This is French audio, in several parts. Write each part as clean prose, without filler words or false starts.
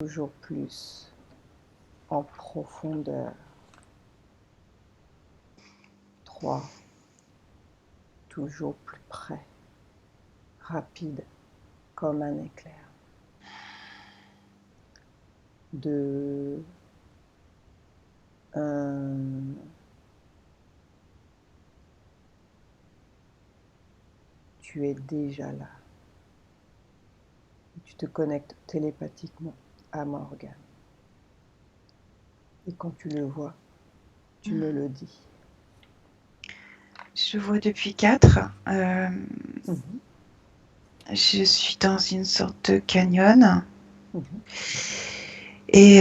toujours plus en profondeur. 3, toujours plus près, rapide comme un éclair. 2, 1. Tu es déjà là. Tu te connectes télépathiquement à Morgane. Et quand tu le vois, tu me le dis. Je vois depuis 4. Mhm. Je suis dans une sorte de canyon. Mhm. Et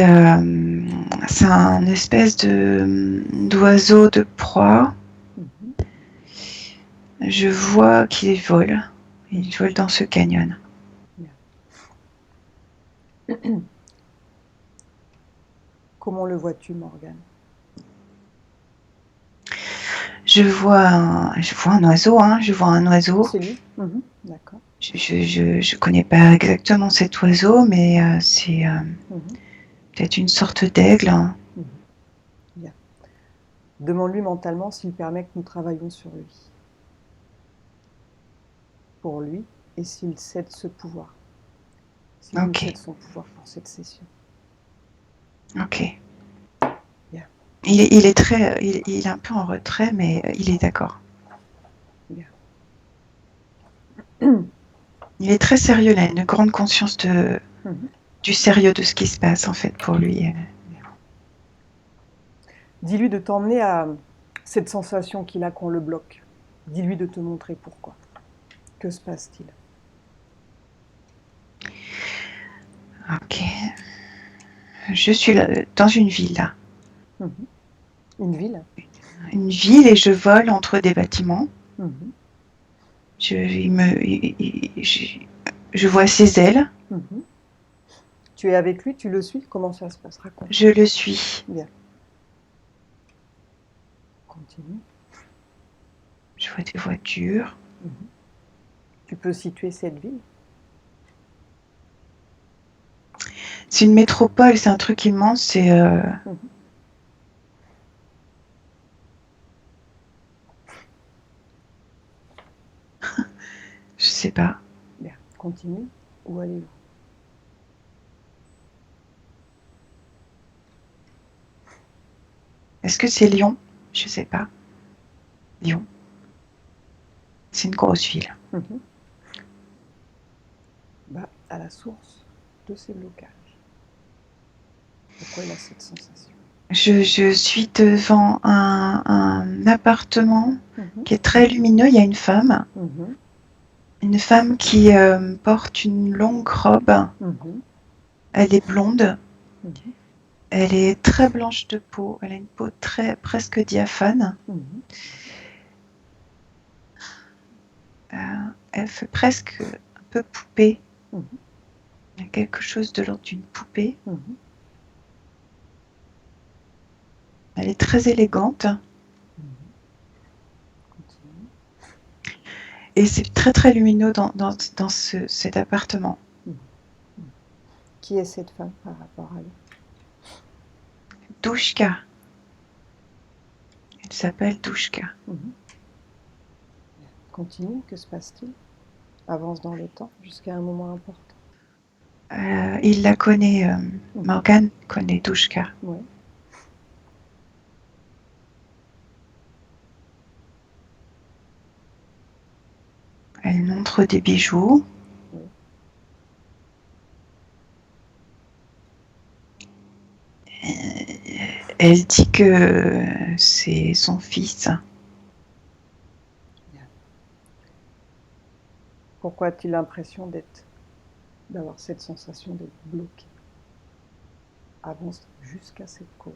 c'est un espèce d'oiseau de proie. Mhm. Je vois qu'il vole. Il vole dans ce canyon. Bien. Comment le vois-tu, Morgane? Je vois un oiseau. Je vois un oiseau. C'est lui? Mhm. D'accord. Je connais pas exactement cet oiseau, mais c'est Mhm. peut-être une sorte d'aigle. Mhm. Bien. Demande-lui mentalement s'il permet que nous travaillions sur lui. Pour lui, et s'il cède ce pouvoir. S'il nous Ok, cède son pouvoir pour cette session. ok. Bien. Il est un peu en retrait, mais il est d'accord. Bien. Il est très sérieux, il a une grande conscience Mhm. du sérieux de ce qui se passe, en fait, pour lui. Bien. Dis-lui de t'emmener à cette sensation qu'il a quand on le bloque. Dis-lui de te montrer pourquoi. Que se passe-t-il? Ok. Je suis là, dans une ville, là. Mhm. Une ville? Une ville et je vole entre des bâtiments. Mhm. Je vois ses ailes. Mhm. Tu es avec lui, tu le suis? Comment ça se passe? Raconte. Je le suis. Bien. Continue. Je vois des voitures. Mhm. Tu peux situer cette ville? C'est une métropole, c'est un truc immense. C'est Mhm. je sais pas. Bien. Continue. Où allez-vous? Est-ce que c'est Lyon? Je sais pas. Lyon. C'est une grosse ville. Mhm. Bah, à la source de ces blocages. Pourquoi il a cette sensation? Je suis devant un appartement Mhm. qui est très lumineux. Il y a Mhm. une femme qui porte une longue robe. Mhm. Elle est blonde. Mhm. Elle est très blanche de peau. Elle a une peau très presque diaphane. Mhm. Elle fait presque un peu poupée. Mhm. Il y a quelque chose de l'ordre d'une poupée. Mhm. Elle est très élégante Mhm. Continue. et c'est très très lumineux dans cet appartement. Mhm. Mhm. Qui est cette femme par rapport à lui? Douchka. Elle s'appelle Douchka. Mhm. Bien. Continue. Que se passe-t-il? Avance dans le temps jusqu'à un moment important. Il la connaît, Mhm. Morgane connaît Douchka. Oui. Elle montre des bijoux. Oui. Elle dit que c'est son fils. Bien. Pourquoi a-t-il l'impression d'avoir cette sensation d'être bloqué? Avance jusqu'à cette cause.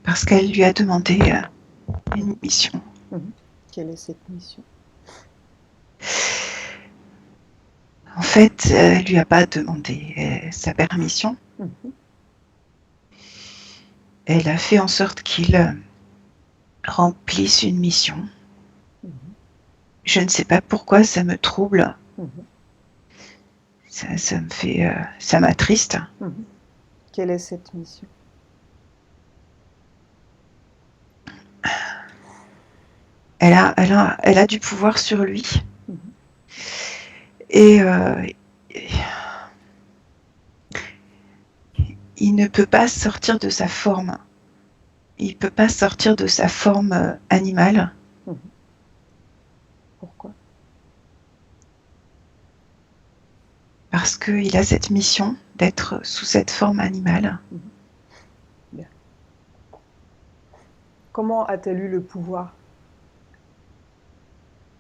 Parce qu'elle lui a demandé une mission. Mhm. Quelle est cette mission? En fait, elle lui a pas demandé sa permission. Mhm. Elle a fait en sorte qu'il remplisse une mission. Mhm. Je ne sais pas pourquoi ça me trouble. Mhm. Ça me fait, ça m'attriste. Mhm. Quelle est cette mission? Elle a du pouvoir sur lui. Mhm. Et il ne peut pas sortir de sa forme. Il ne peut pas sortir de sa forme animale. Mhm. Pourquoi? Parce qu'il a cette mission d'être sous cette forme animale. Mhm. Bien. Comment a-t-elle eu le pouvoir?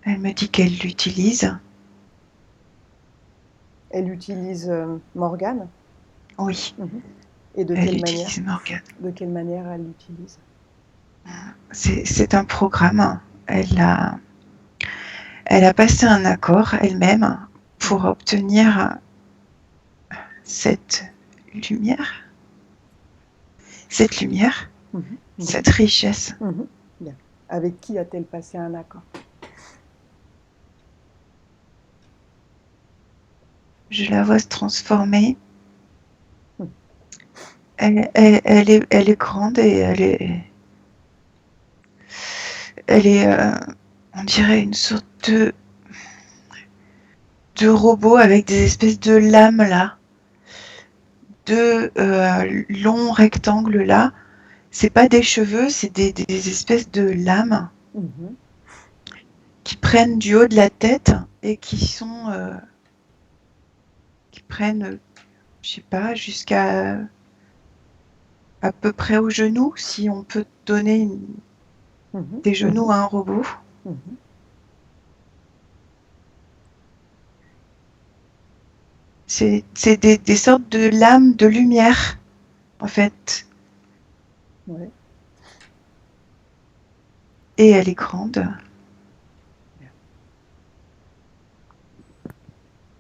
Elle me dit qu'elle l'utilise. Elle utilise Morgane? Oui, Mhm. Et de elle quelle manière? utilise Morgane. De quelle manière elle l'utilise? C'est un programme. Elle a passé un accord elle-même pour Mhm. obtenir cette lumière, cette lumière, Mhm. Mhm. cette richesse. Mhm. Bien. Avec qui a-t-elle passé un accord? Je la vois se transformer. Mhm. Elle est grande et elle est, on dirait une sorte de robot avec des espèces de lames là, de longs rectangles là. C'est pas des cheveux, c'est des espèces de lames Mhm. qui prennent du haut de la tête et qui prennent, je sais pas, jusqu'à à peu près au genou, si on peut donner Mhm. des genoux à un robot. Mhm. C'est des sortes de lames de lumière, en fait. Ouais. Et elle est grande. Bien.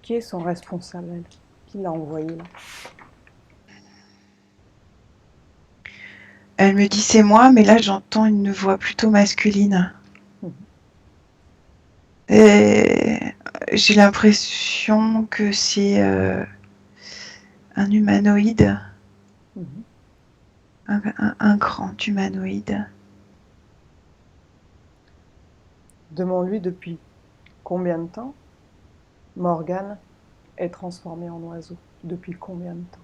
Qui est son responsable, elle? Qui l'a envoyé là? Elle me dit c'est moi, mais là j'entends une voix plutôt masculine. Mhm. Et j'ai l'impression que c'est un humanoïde, Mhm. un grand humanoïde. Demande-lui depuis combien de temps Morgane est transformée en oiseau. Depuis combien de temps?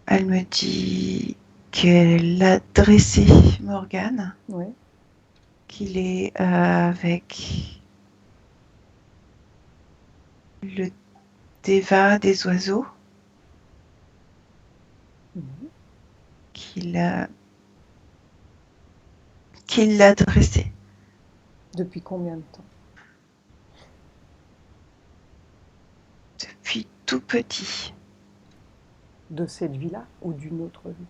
Elle me dit qu'elle a dressé Morgane, Oui. qu'il est avec le déva des oiseaux, Mhm. qu'il qu'il l'a dressé Depuis combien de temps? depuis tout petit. De cette vie-là ou d'une autre vie?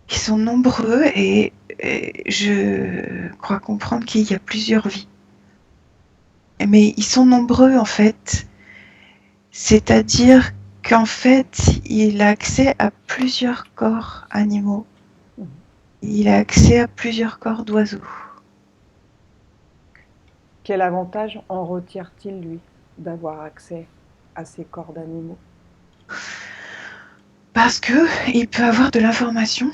Ils sont nombreux et je crois comprendre qu'il y a plusieurs vies. Mais ils sont nombreux en fait. C'est-à-dire qu'en fait, il a accès à plusieurs corps animaux. Mhm. Il a accès à plusieurs corps d'oiseaux. Quel avantage en retire-t-il, lui, d'avoir accès à ces corps d'animaux? Parce que il peut avoir de l'information.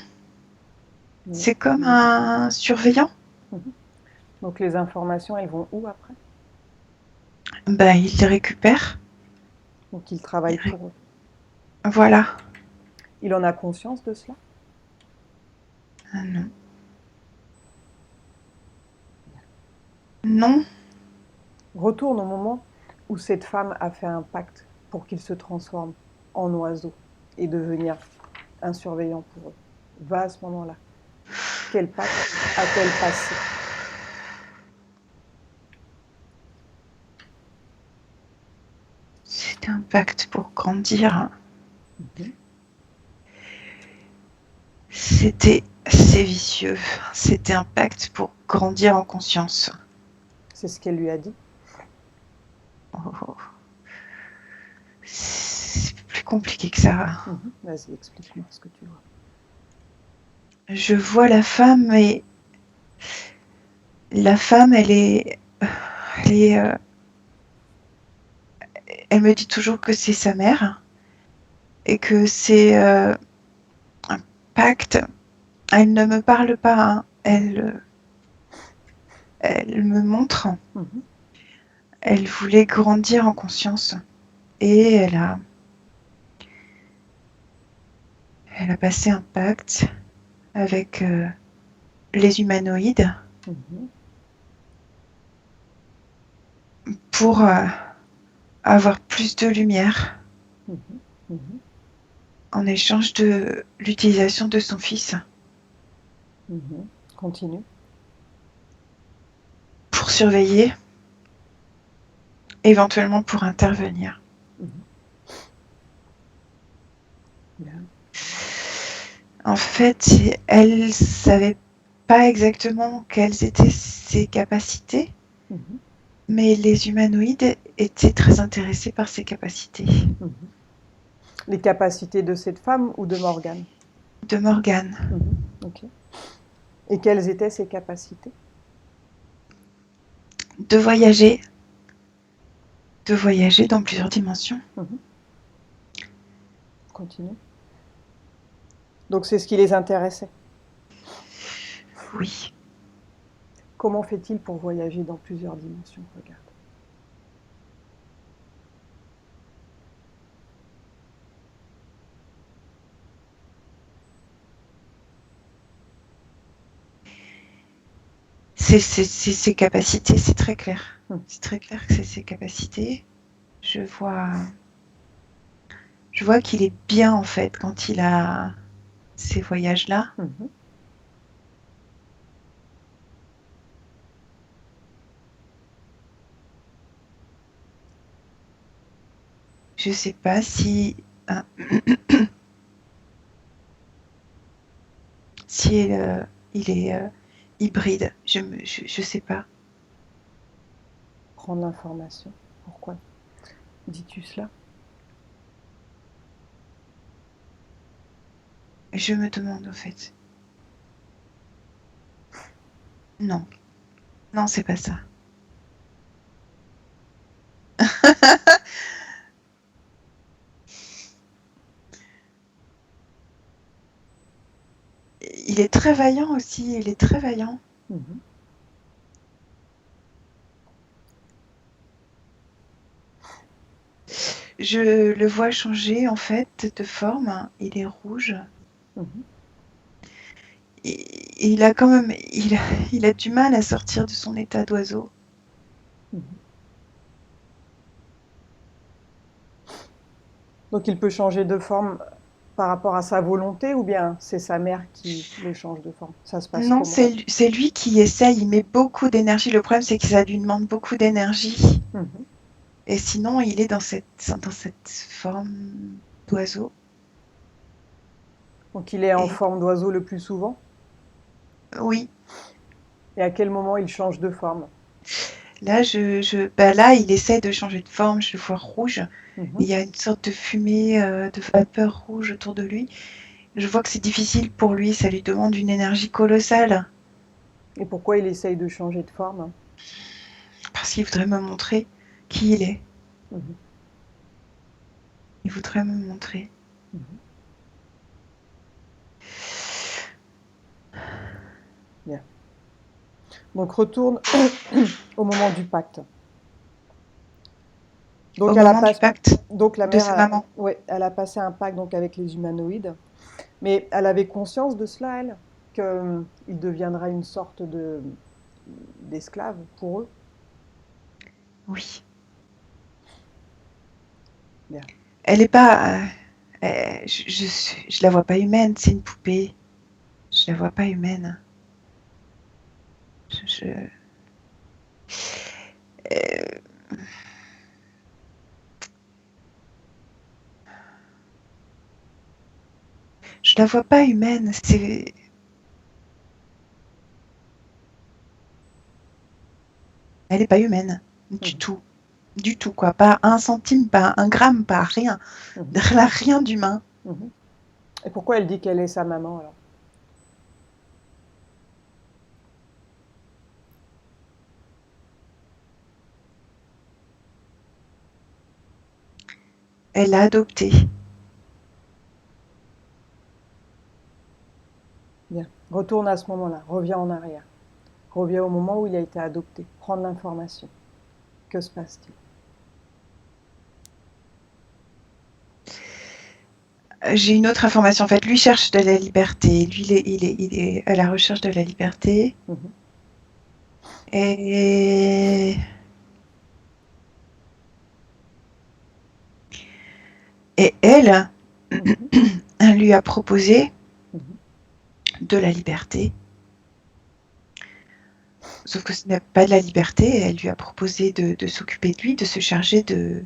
Oui. C'est comme un surveillant. Mhm. Donc les informations, elles vont où après? Ben, il les récupère. Donc il travaille pour eux. Voilà. Il en a conscience de cela? Ah non. Non. Retourne au moment où cette femme a fait un pacte pour qu'il se transforme en oiseau et devenir un surveillant pour eux. Va à ce moment-là. Quel pacte a-t-elle passé? C'est un pacte pour grandir. Mhm. C'est vicieux. C'était un pacte pour grandir en conscience. C'est ce qu'elle lui a dit. Oh, c'est plus compliqué que ça. Vas-y, explique-moi ce que tu vois. Je vois la femme et la femme, elle est, elle me dit toujours que c'est sa mère et que c'est un pacte. Elle ne me parle pas, hein. Elle me montre. Mhm. Elle voulait grandir en conscience et elle a passé un pacte avec les humanoïdes Mhm. pour avoir plus de lumière Mhm. Mhm. en échange de l'utilisation de son fils Mhm. Continue. pour surveiller, éventuellement pour intervenir. Mhm. Bien. En fait, elle savait pas exactement quelles étaient ses capacités, Mhm. mais les humanoïdes étaient très intéressés par ses capacités. Mhm. Les capacités de cette femme ou de Morgane? De Morgane, Mhm. Ok. Et quelles étaient ses capacités? de voyager dans plusieurs dimensions. Mhm. Continue. Donc c'est ce qui les intéressait. Oui. Comment fait-il pour voyager dans plusieurs dimensions? Regarde. C'est ses capacités, c'est très clair. Mhm. C'est très clair que c'est ses capacités. Je vois qu'il est bien en fait quand il a ces voyages-là. Mhm. Je sais pas si si il est hybride. Je sais pas. Prendre l'information. Pourquoi dis-tu cela? Je me demande en fait. Non, non, c'est pas ça. Il est très vaillant aussi. Il est très vaillant. Mhm. Je le vois changer en fait de forme. Il est rouge. Mhm. Il a quand même, il a du mal à sortir de son état d'oiseau. Mhm. Donc il peut changer de forme par rapport à sa volonté ou bien c'est sa mère qui le change de forme? Ça se passe Non, comment? c'est lui qui essaye. Il met beaucoup d'énergie. Le problème, c'est que ça lui demande beaucoup d'énergie. Mhm. Et sinon, il est dans cette forme d'oiseau. Donc il est en Et forme d'oiseau le plus souvent? oui, Et à quel moment il change de forme? là, bah là, il essaie de changer de forme. Je le vois rouge. Il Mhm. y a une sorte de fumée, de vapeur rouge autour de lui. Je vois que c'est difficile pour lui. Ça lui demande une énergie colossale Et pourquoi il essaye de changer de forme? parce qu'il voudrait me montrer qui il est. Mhm. Il voudrait me montrer. Mhm. Bien. Donc retourne au moment du pacte. Au Donc, moment du pacte donc la de mère, sa maman. ouais, elle a passé un pacte donc avec les humanoïdes, mais elle avait conscience de cela, elle, qu'il deviendra une sorte d'esclave pour eux. Oui. Bien. Elle est pas. Je la vois pas humaine. C'est une poupée. Je la vois pas humaine. Je, je, euh, je la vois pas humaine. Elle n'est pas humaine, du tout, quoi. Pas un centime, pas un gramme, pas rien. Elle a rien d'humain. Et pourquoi elle dit qu'elle est sa maman alors? Elle l'a adopté. Bien. Retourne à ce moment-là, reviens en arrière. Reviens au moment où il a été adopté. Prendre l'information. Que se passe-t-il? J'ai une autre information. En fait, lui cherche de la liberté. Lui, il est à la recherche de la liberté. Et elle, elle lui a proposé de la liberté. Sauf que ce n'est pas de la liberté. Elle lui a proposé de s'occuper de lui, de se charger de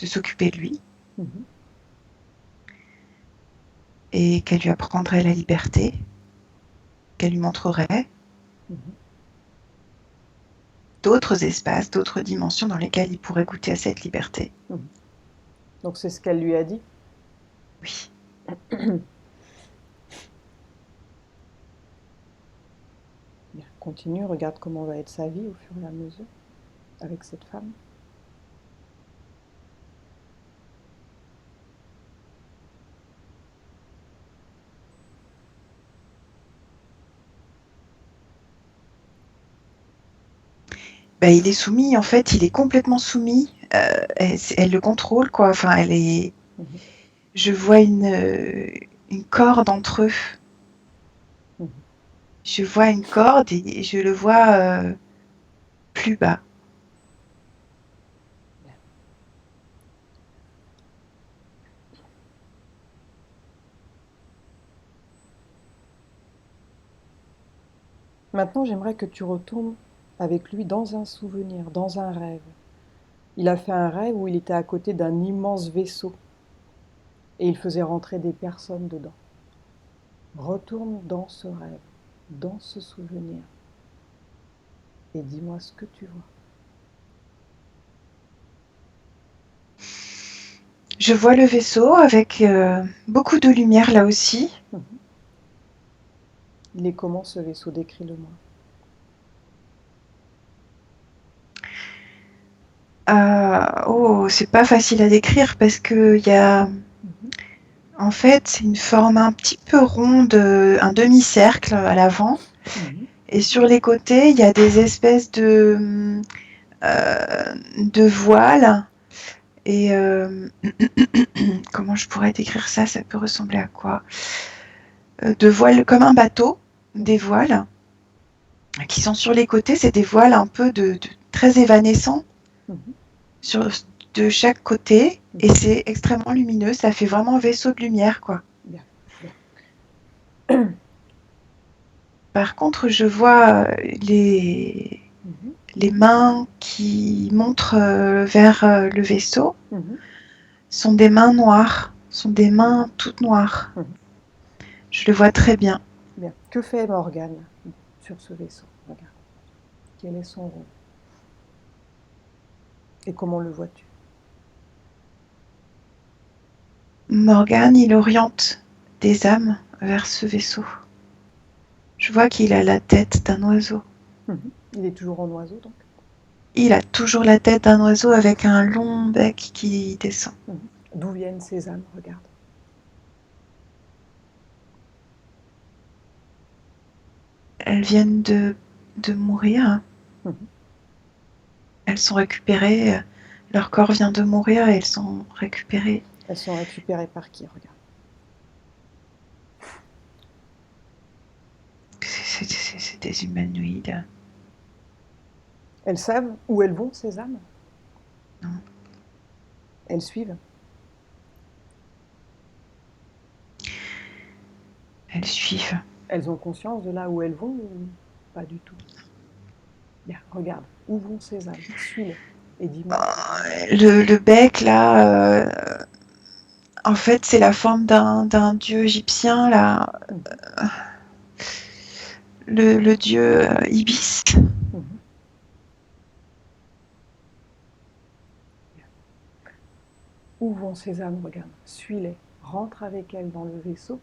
s'occuper de lui. Et qu'elle lui apprendrait la liberté, qu'elle lui montrerait d'autres espaces, d'autres dimensions dans lesquelles il pourrait goûter à cette liberté. Donc c'est ce qu'elle lui a dit? Oui. Bien, continue, regarde comment va être sa vie au fur et à mesure avec cette femme. Ben, il est soumis, en fait, il est complètement soumis. Elle le contrôle, quoi. Enfin, elle est. Je vois une corde entre eux. Je vois une corde et je le vois plus bas. Maintenant, j'aimerais que tu retournes avec lui dans un souvenir, dans un rêve. Il a fait un rêve où il était à côté d'un immense vaisseau et il faisait rentrer des personnes dedans. Retourne dans ce rêve, dans ce souvenir et dis-moi ce que tu vois. Je vois le vaisseau avec beaucoup de lumière là aussi. Il est comment ce vaisseau? Décris-le-moi. C'est pas facile à décrire parce que il y a. En fait, c'est une forme un petit peu ronde, un demi-cercle à l'avant. Et sur les côtés, il y a des espèces de voiles. Et comment je pourrais décrire ça? Ça peut ressembler à quoi? De voiles comme un bateau, des voiles qui sont sur les côtés. C'est des voiles un peu de très évanescents de chaque côté. Et c'est extrêmement lumineux. Ça fait vraiment un vaisseau de lumière, quoi. Bien. Par contre, je vois les mains qui montrent vers le vaisseau sont des mains noires, sont des mains toutes noires. Je le vois très bien. Bien. Que fait Morgane sur ce vaisseau? Regarde. Quel est son rôle? Et comment le vois-tu? Morgane, il oriente des âmes vers ce vaisseau. Je vois qu'il a la tête d'un oiseau. Il est toujours en oiseau, donc? Il a toujours la tête d'un oiseau avec un long bec qui descend. D'où viennent ces âmes? Regarde. Elles viennent de mourir. Elles sont récupérées. Leur corps vient de mourir et elles sont récupérées. Elles sont récupérées par qui? Regarde. C'est des humanoïdes. Elles savent où elles vont, ces âmes? Non. Elles suivent? Elles suivent. Elles ont conscience de là où elles vont ou pas du tout? Bien, regarde. Où vont ces âmes? Suis-les et dis-moi. Le bec, là, en fait, c'est la forme d'un dieu égyptien, là. Le dieu Ibis. où vont ces âmes? Regarde, suis-les, rentre avec elles dans le vaisseau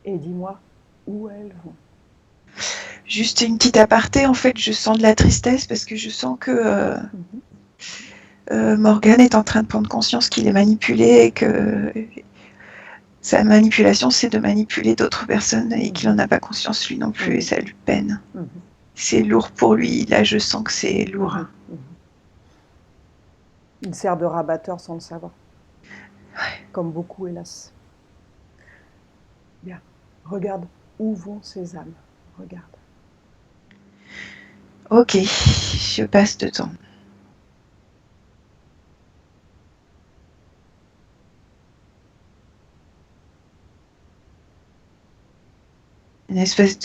et dis-moi où elles vont. Juste une petite aparté, en fait, je sens de la tristesse parce que je sens que Morgan est en train de prendre conscience qu'il est manipulé et que sa manipulation, c'est de manipuler d'autres personnes et qu'il n'en a pas conscience lui non plus et ça lui peine. C'est lourd pour lui, là je sens que c'est lourd. Il sert de rabatteur sans le savoir. Ouais. Comme beaucoup, hélas. Bien, regarde où vont ces âmes. Regarde. Ok, je passe dedans. Une espèce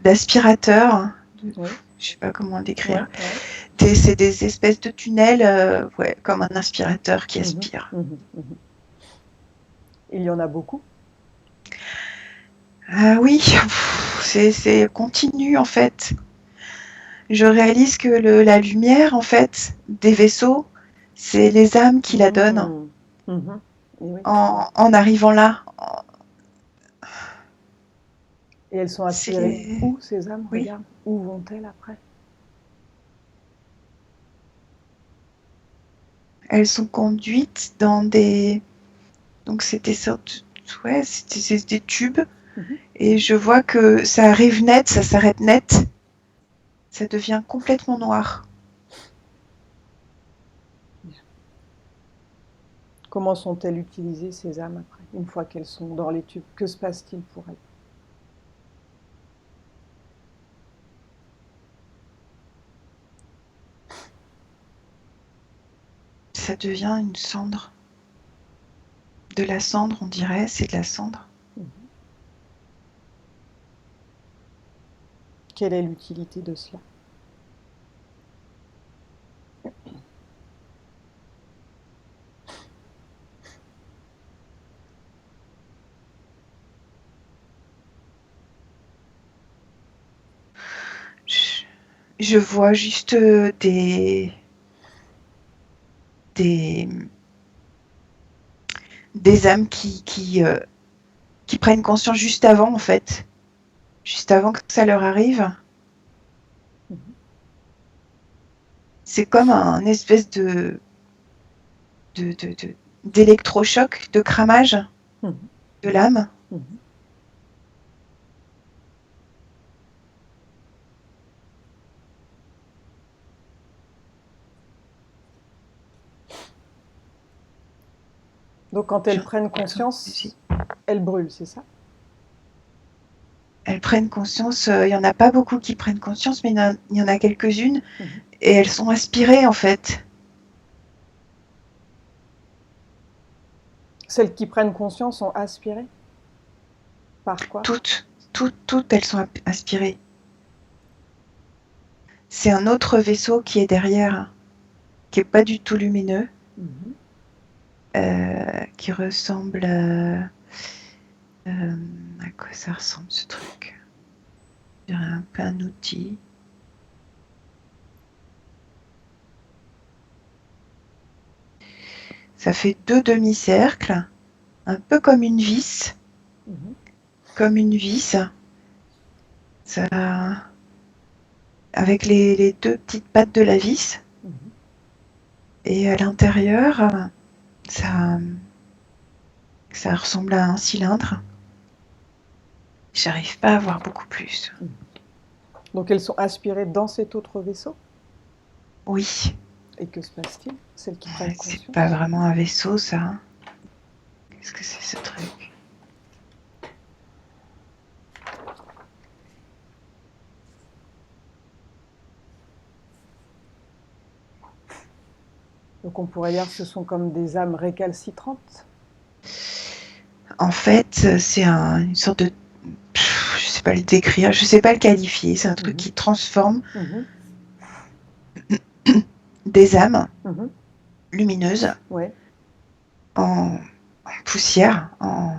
d'aspirateur, Oui. je sais pas comment le décrire. Ouais. C'est des espèces de tunnels, ouais, comme un aspirateur qui aspire. Il y en a beaucoup? Ah oui, c'est continu en fait. Je réalise que la lumière en fait des vaisseaux, c'est les âmes qui la donnent Oui. en arrivant là. Et elles sont aspirées où, ces âmes? Oui. Regarde, où vont-elles après? Elles sont conduites dans des... Donc c'est des sortes... Ouais, c'est des tubes. Et je vois que ça arrive net, ça s'arrête net. Ça devient complètement noir. Comment sont-elles utilisées, ces âmes, après, une fois qu'elles sont dans les tubes? Que se passe-t-il pour elles? Ça devient une cendre. De la cendre, on dirait, c'est de la cendre. Quelle est l'utilité de cela? Je vois juste des âmes qui prennent conscience juste avant, en fait. Juste avant que ça leur arrive. C'est comme un espèce d'électrochoc, de cramage de l'âme. Donc quand elles prennent conscience, elles brûlent, c'est ça? Elles prennent conscience, il n'y en a pas beaucoup qui prennent conscience, mais il y en a quelques-unes, et elles sont aspirées en fait. Celles qui prennent conscience sont aspirées? Par quoi? Toutes, elles sont aspirées. C'est un autre vaisseau qui est derrière, qui n'est pas du tout lumineux, qui ressemble à quoi ça ressemble ce truc? Je dirais un peu un outil. Ça fait 2 demi-cercles, un peu comme une vis. Comme une vis. Ça, avec les 2 petites pattes de la vis. Et à l'intérieur, ça ressemble à un cylindre. J'arrive pas à voir beaucoup plus. Donc elles sont aspirées dans cet autre vaisseau? Oui. Et que se passe-t-il? Celles qui prennent conscience? C'est pas vraiment un vaisseau, ça. Qu'est-ce que c'est ce truc? Donc on pourrait dire que ce sont comme des âmes récalcitrantes? En fait, c'est une sorte de... Je sais pas le décrire, je sais pas le qualifier. C'est un truc qui transforme des âmes lumineuses en poussière, en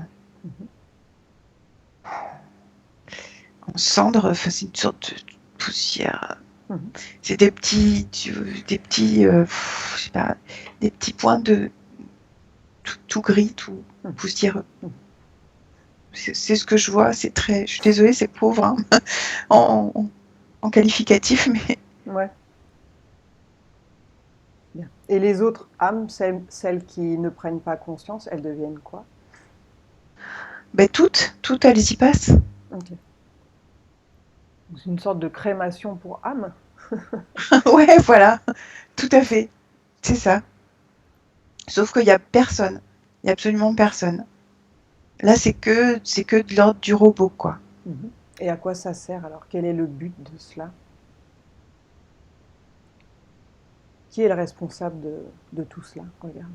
cendre. Enfin, c'est une sorte de poussière. C'est des petits, je sais pas, des petits points de tout gris, tout Mhm. poussiéreux. Mhm. C'est ce que je vois. C'est très. Je suis désolée, c'est pauvre hein, en qualificatif, mais Ouais, bien. Et les autres âmes, celles qui ne prennent pas conscience, elles deviennent quoi? ben, toutes elles y passent. Ok. Donc, c'est une sorte de crémation pour âme. Ouais, voilà, tout à fait. C'est ça. Sauf qu'il y a personne. Il y a absolument personne. Là, c'est que de l'ordre du robot, quoi. Mhm. Et à quoi ça sert alors? Quel est le but de cela? Qui est le responsable de tout cela? Regarde.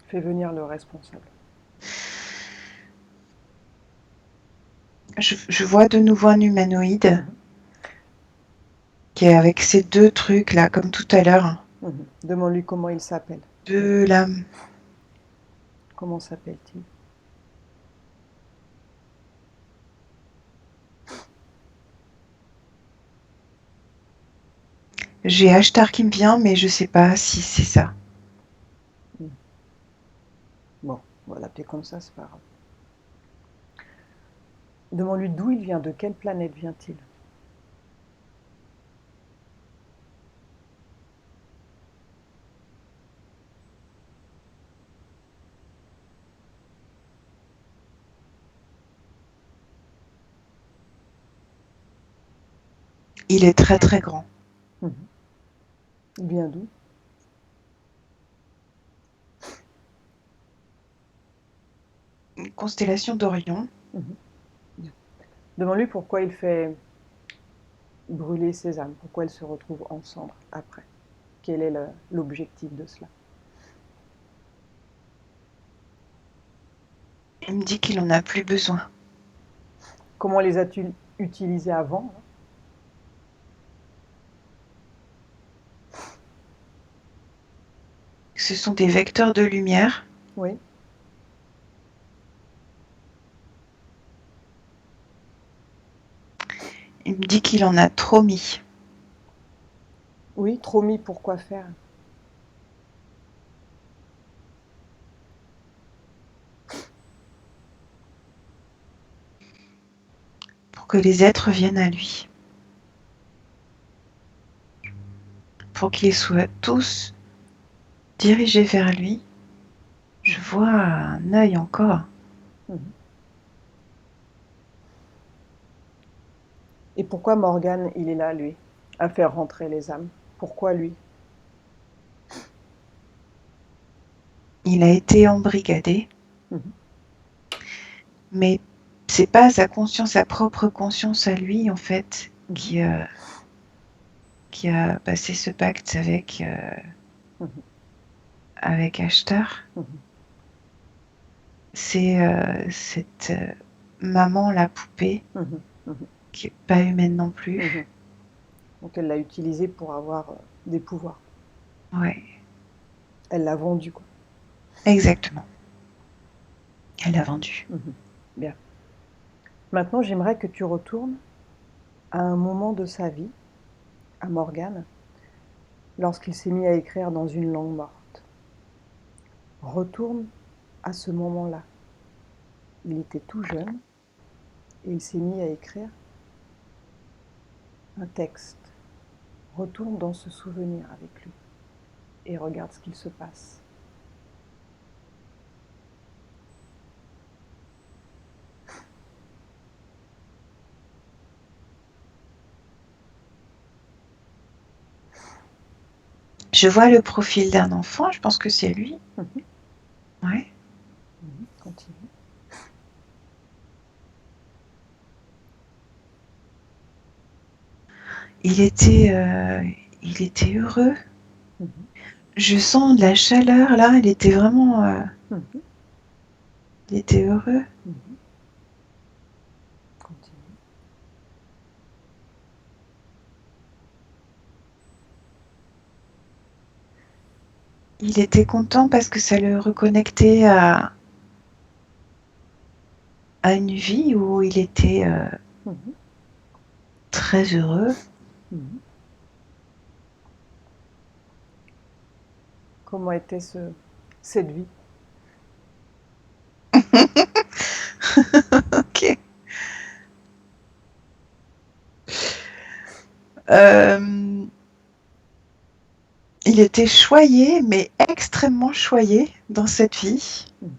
Fais venir le responsable. Je vois de nouveau un humanoïde Mhm. qui est avec ces deux trucs là, comme tout à l'heure, Mhm. Demande-lui comment il s'appelle. de l'âme. Comment s'appelle-t-il? J'ai Ashtar qui me vient, mais je sais pas si c'est ça. Mhm. Bon, on va l'appeler comme ça, c'est pas grave. Demande-lui d'où il vient, de quelle planète vient-il? Il est très très grand. Mhm. Il vient d'où? Une constellation d'Orion. Mhm. Bien. Demande-lui pourquoi il fait brûler ses âmes, pourquoi elles se retrouvent en cendres après. Quel est l'objectif de cela? Il me dit qu'il en a plus besoin. Comment les as-tu utilisées avant, hein? Ce sont des vecteurs de lumière. Oui. Il me dit qu'il en a trop mis. Oui, trop mis pour quoi faire? Pour que les êtres viennent à lui. Pour qu'ils soient tous dirigés vers lui. Je vois un œil encore. Mhm. Et pourquoi Morgane, il est là, lui, à faire rentrer les âmes? Pourquoi lui? Il a été embrigadé, Mhm. mais c'est pas sa conscience, sa propre conscience à lui, en fait, Mhm. qui a passé ce pacte Mhm. avec Ashtar. Mhm. C'est cette maman, la poupée, Mhm. Mhm. qui est pas humaine non plus. Mhm. Donc elle l'a utilisé pour avoir des pouvoirs. Ouais, Elle l'a vendu, quoi. exactement. Elle a vendu. Mhm. Bien. Maintenant, j'aimerais que tu retournes à un moment de sa vie, à Morgane, lorsqu'il s'est mis à écrire dans une langue morte. Retourne à ce moment-là. Il était tout jeune et il s'est mis à écrire un texte. Retourne dans ce souvenir avec lui et regarde ce qu'il se passe. Je vois le profil d'un enfant, je pense que c'est lui. Mhm. Ouais. Mhm. Continue. Il était, euh, il était heureux. Mhm. Je sens de la chaleur là. Il était vraiment, Mhm. il était heureux. Mhm. Continue. Il était content parce que ça le reconnectait à une vie où il était Mhm. très heureux. Mhm. Comment était cette vie? Ok. Euh, il était choyé, mais extrêmement choyé dans cette vie. Mhm.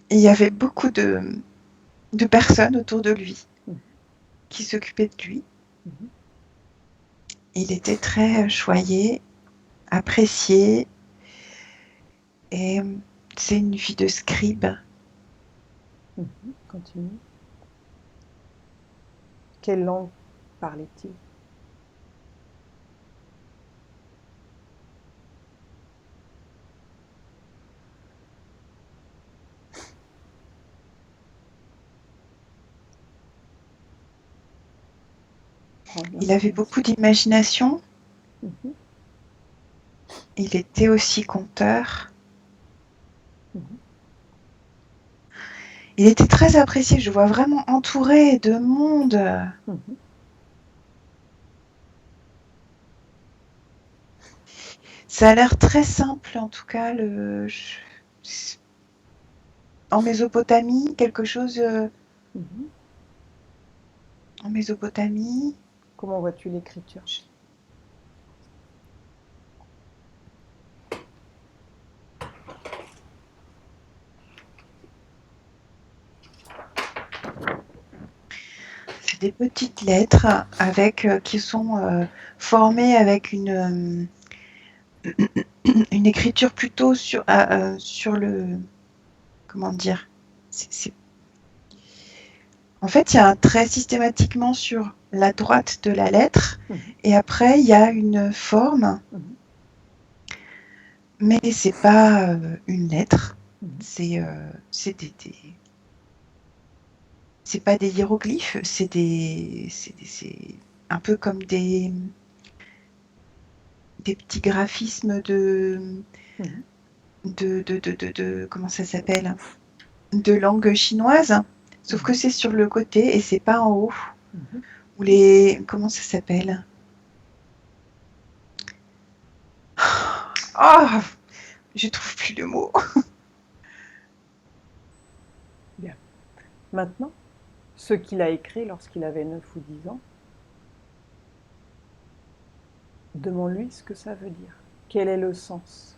Et il y avait beaucoup de personnes autour de lui Mhm. qui s'occupaient de lui. Mhm. Il était très choyé, apprécié. Et c'est une vie de scribe. Mhm. Continue. Quelle langue parlait-il? Prendre Il avait l'information. beaucoup d'imagination. Mhm. Il était aussi conteur. Mhm. Il était très apprécié. Je le vois vraiment entouré de monde. Mhm. Ça a l'air très simple, en tout cas. En Mésopotamie, quelque chose Mhm. en Mésopotamie. Comment vois-tu l'écriture? C'est des petites lettres avec qui sont formées avec une écriture plutôt sur le comment dire. C'est En fait, il y a un trait systématiquement sur la droite de la lettre Mhm. et après il y a une forme, Mhm. mais c'est pas une lettre. Mhm. C'est pas des hiéroglyphes, c'est un peu comme des petits graphismes Mhm. comment ça s'appelle, de langue chinoise, sauf que Mhm. c'est sur le côté et c'est pas en haut. Mhm. Ou les comment ça s'appelle? Oh, je trouve plus le mot. Bien. Maintenant, ce qu'il a écrit lorsqu'il avait 9 ou 10 ans, demande-lui ce que ça veut dire. Quel est le sens?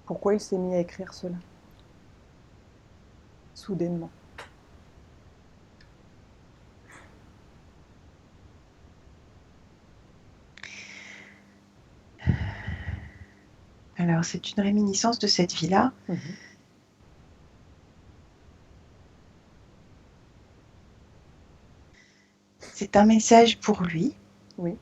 Pourquoi il s'est mis à écrire cela, soudainement? Alors, c'est une réminiscence de cette vie-là. Mhm. C'est un message pour lui, Oui.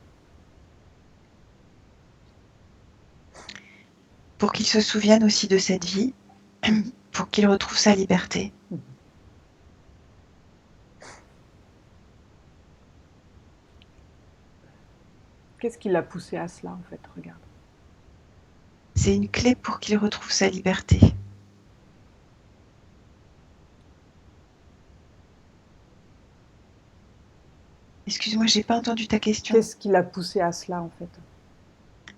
pour qu'il se souvienne aussi de cette vie, Mhm. pour qu'il retrouve sa liberté. Mhm. Qu'est-ce qui l'a poussé à cela, en fait? Regarde. C'est une clé pour qu'il retrouve sa liberté. Excuse-moi, j'ai pas entendu ta question. Qu'est-ce qui l'a poussé à cela, en fait?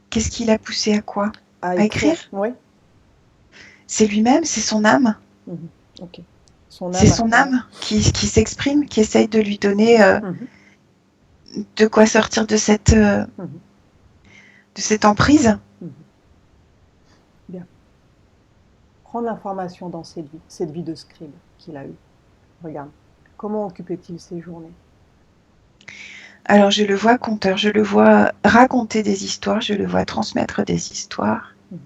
Qu'est-ce qui l'a poussé à quoi? À À écrire. écrire? Oui. C'est lui-même, c'est son âme. Mhm. Ok. Son C'est âme a son fait. âme qui s'exprime, qui essaye de lui donner Mhm. de quoi sortir Mhm. de cette emprise. Mhm. Bien. Prends l'information dans cette vie de scribe qu'il a eue. Regarde. Comment occupait-il ses journées? Alors je le vois conteur, je le vois raconter des histoires, je le vois transmettre des histoires Mhm.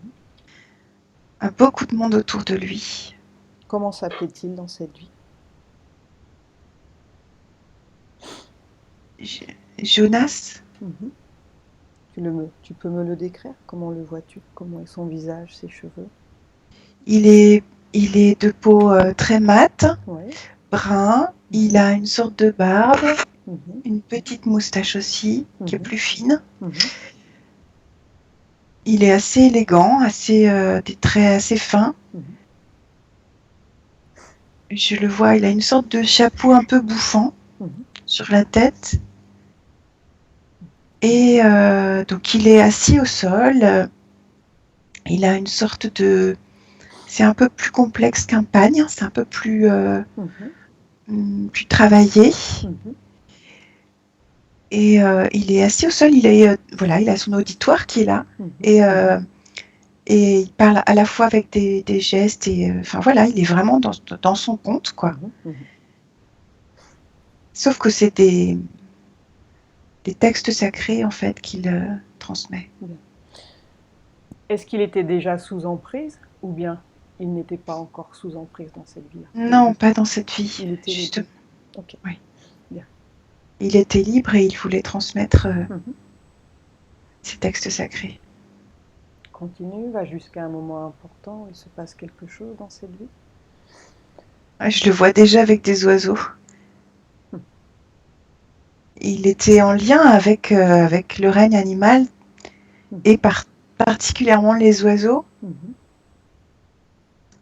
à beaucoup de monde autour de lui. Comment s'appelait-il dans cette vie? Jonas, Mhm. Tu peux me le décrire? Comment le vois-tu? Comment est son visage, ses cheveux? il est, il est de peau très mate, Oui. brun, il Mhm. a une sorte de barbe, Mhm. une petite moustache aussi, qui est Mhm. plus fine. Mhm. Il est assez élégant, des traits assez fins. Mhm. Je le vois, il a une sorte de chapeau un peu bouffant sur la tête. Et donc il est assis au sol. Il a une sorte de... C'est un peu plus complexe qu'un pagne, c'est un peu plus travaillé. Et il est assis au sol, voilà, il a son auditoire qui est là. Et il parle à la fois avec des gestes et enfin voilà, il est vraiment dans son compte, quoi. Sauf que c'est des textes sacrés en fait qu'il transmet. Est-ce qu'il était déjà sous emprise ou bien il n'était pas encore sous emprise dans cette vie-là? Non, pas dans cette vie. Il était Justement. Ok. Oui. Bien. Il était libre et il voulait transmettre ces textes sacrés. Continue, va jusqu'à un moment important, il se passe quelque chose dans cette vie. Je le vois déjà avec des oiseaux. Il était en lien avec le règne animal et particulièrement les oiseaux.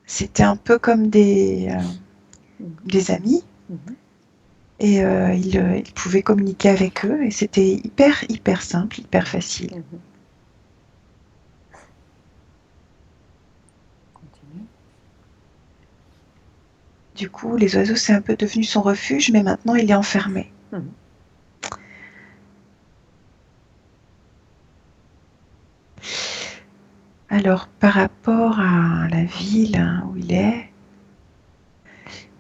C'était un peu comme des amis. Et il pouvait communiquer avec eux et c'était hyper simple, hyper facile. Continue. Du coup, les oiseaux, c'est un peu devenu son refuge, mais maintenant il est enfermé. Alors, par rapport à la ville où il est,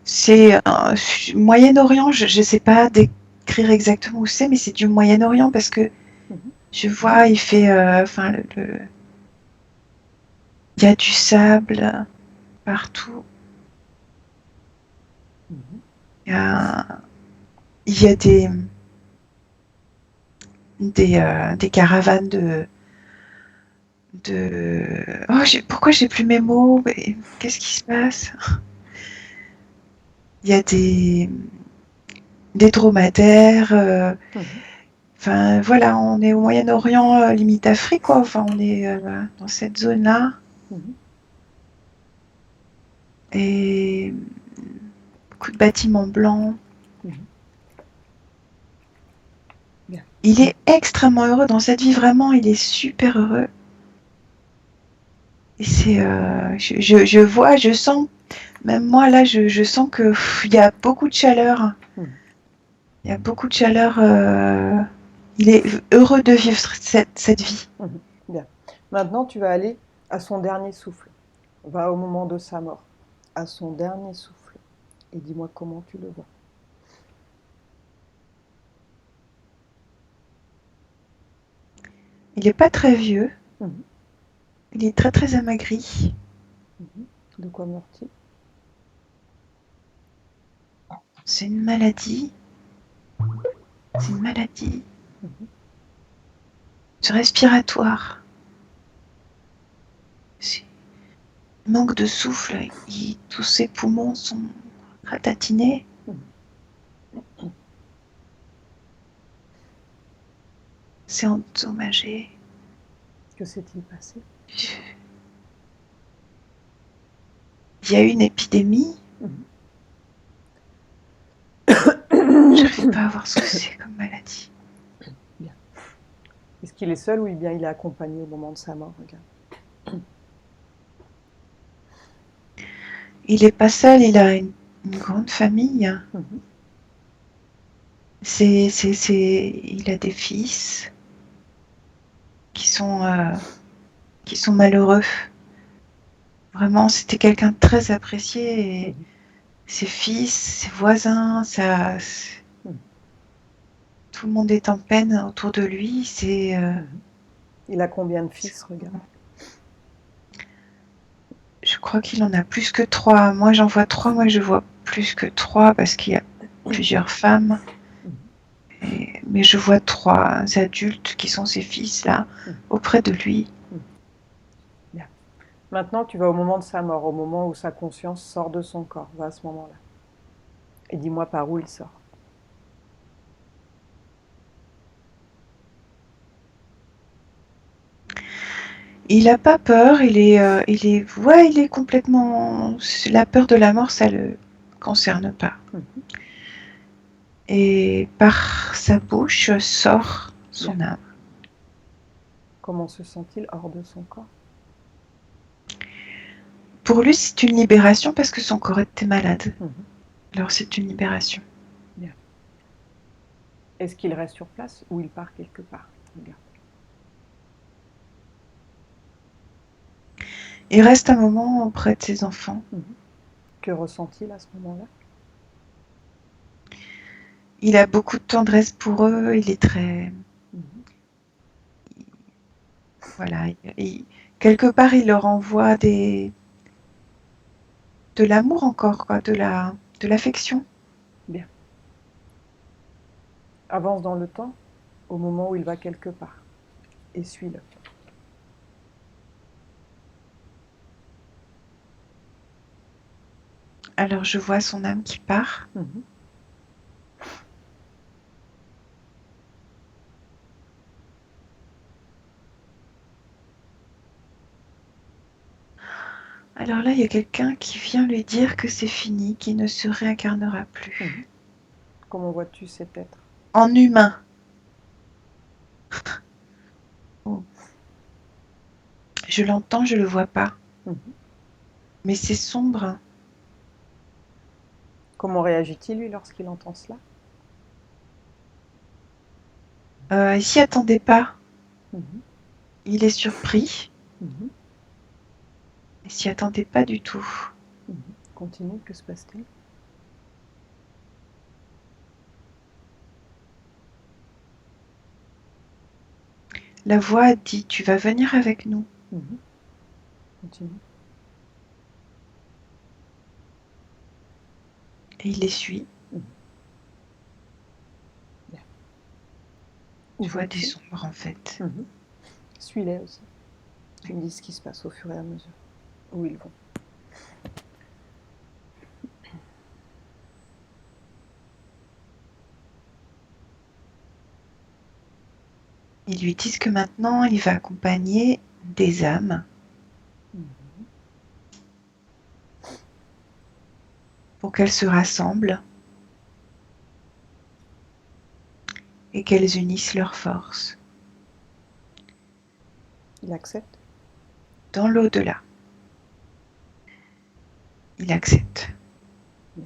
c'est Moyen-Orient, je ne sais pas décrire exactement où c'est, mais c'est du Moyen-Orient parce que je vois, il fait, il y a du sable partout. Il y a des caravanes Oh, pourquoi j'ai plus mes mots? Qu'est-ce qui se passe? Il y a des dromadaires. Enfin, voilà, on est au Moyen-Orient, limite Afrique, quoi. Enfin, on est dans cette zone-là. Et beaucoup de bâtiments blancs. Il est extrêmement heureux dans cette vie, vraiment, il est super heureux. Et c'est, je vois, je sens, même moi là, je sens que il y a beaucoup de chaleur. Il y a beaucoup de chaleur. Il est heureux de vivre cette vie. Bien. Maintenant, tu vas aller à son dernier souffle. Va au moment de sa mort, à son dernier souffle, et dis-moi comment tu le vois. Il n'est pas très vieux. Il est très amaigri. De quoi meurt-il? C'est une maladie. C'est une maladie respiratoire. C'est manque de souffle. Tous ses poumons sont ratatinés. C'est endommagé. Que s'est-il passé? Il y a eu une épidémie. J'arrive pas à voir ce que c'est comme maladie. Bien. Est-ce qu'il est seul ou bien il est accompagné au moment de sa mort? Regarde. Il est pas seul, il a une grande famille. Il a des fils qui sont malheureux. Vraiment, c'était quelqu'un de très apprécié. Et ses fils, ses voisins, tout le monde est en peine autour de lui. Il a combien de fils, regarde? Je crois qu'il en a plus que 3. Moi, j'en vois 3. Moi, je vois plus que 3 parce qu'il y a plusieurs femmes. Mais je vois 3 adultes qui sont ses fils, là, auprès de lui. Bien. Maintenant, tu vas au moment de sa mort, au moment où sa conscience sort de son corps. Va à ce moment-là. Et dis-moi par où il sort. Il a pas peur, il est complètement. La peur de la mort, concerne pas. Mhm. Et par sa bouche sort son âme. Comment se sent-il hors de son corps? Pour lui, c'est une libération parce que son corps était malade. Mhm. Alors c'est une libération. Bien. Est-ce qu'il reste sur place ou il part quelque part? Regarde. Il reste un moment auprès de ses enfants. Mhm. Que ressent-il à ce moment-là? Il a beaucoup de tendresse pour eux. Il est très... Mhm. Voilà. Quelque part, il leur envoie de l'amour encore, quoi, de l'affection. Bien. Avance dans le temps au moment où il va quelque part et suis-le. Alors je vois son âme qui part. Mhm. Alors là, il y a quelqu'un qui vient lui dire que c'est fini, qu'il ne se réincarnera plus. Mhm. Comment vois-tu cet être? En humain. Oh. Je l'entends, je le vois pas. Mhm. Mais c'est sombre. Comment réagit-il, lui, lorsqu'il entend cela? Il s'y attendait pas. Mhm. Il est surpris. Mhm. Il s'y attendait pas du tout. Mhm. Continue, que se passe-t-il? La voix dit: tu vas venir avec nous. Mhm. Continue. Et il les suit. Mhm. Bien. Où Je vois des vont-ils? sombres en fait. Mhm. Suis-les aussi. Tu me dis ce qui se passe au fur et à mesure. Où ils vont. Ils lui disent que maintenant il va accompagner des âmes Mhm. pour qu'elles se rassemblent et qu'elles unissent leurs forces Il accepte? dans l'au-delà. Il accepte. Bien.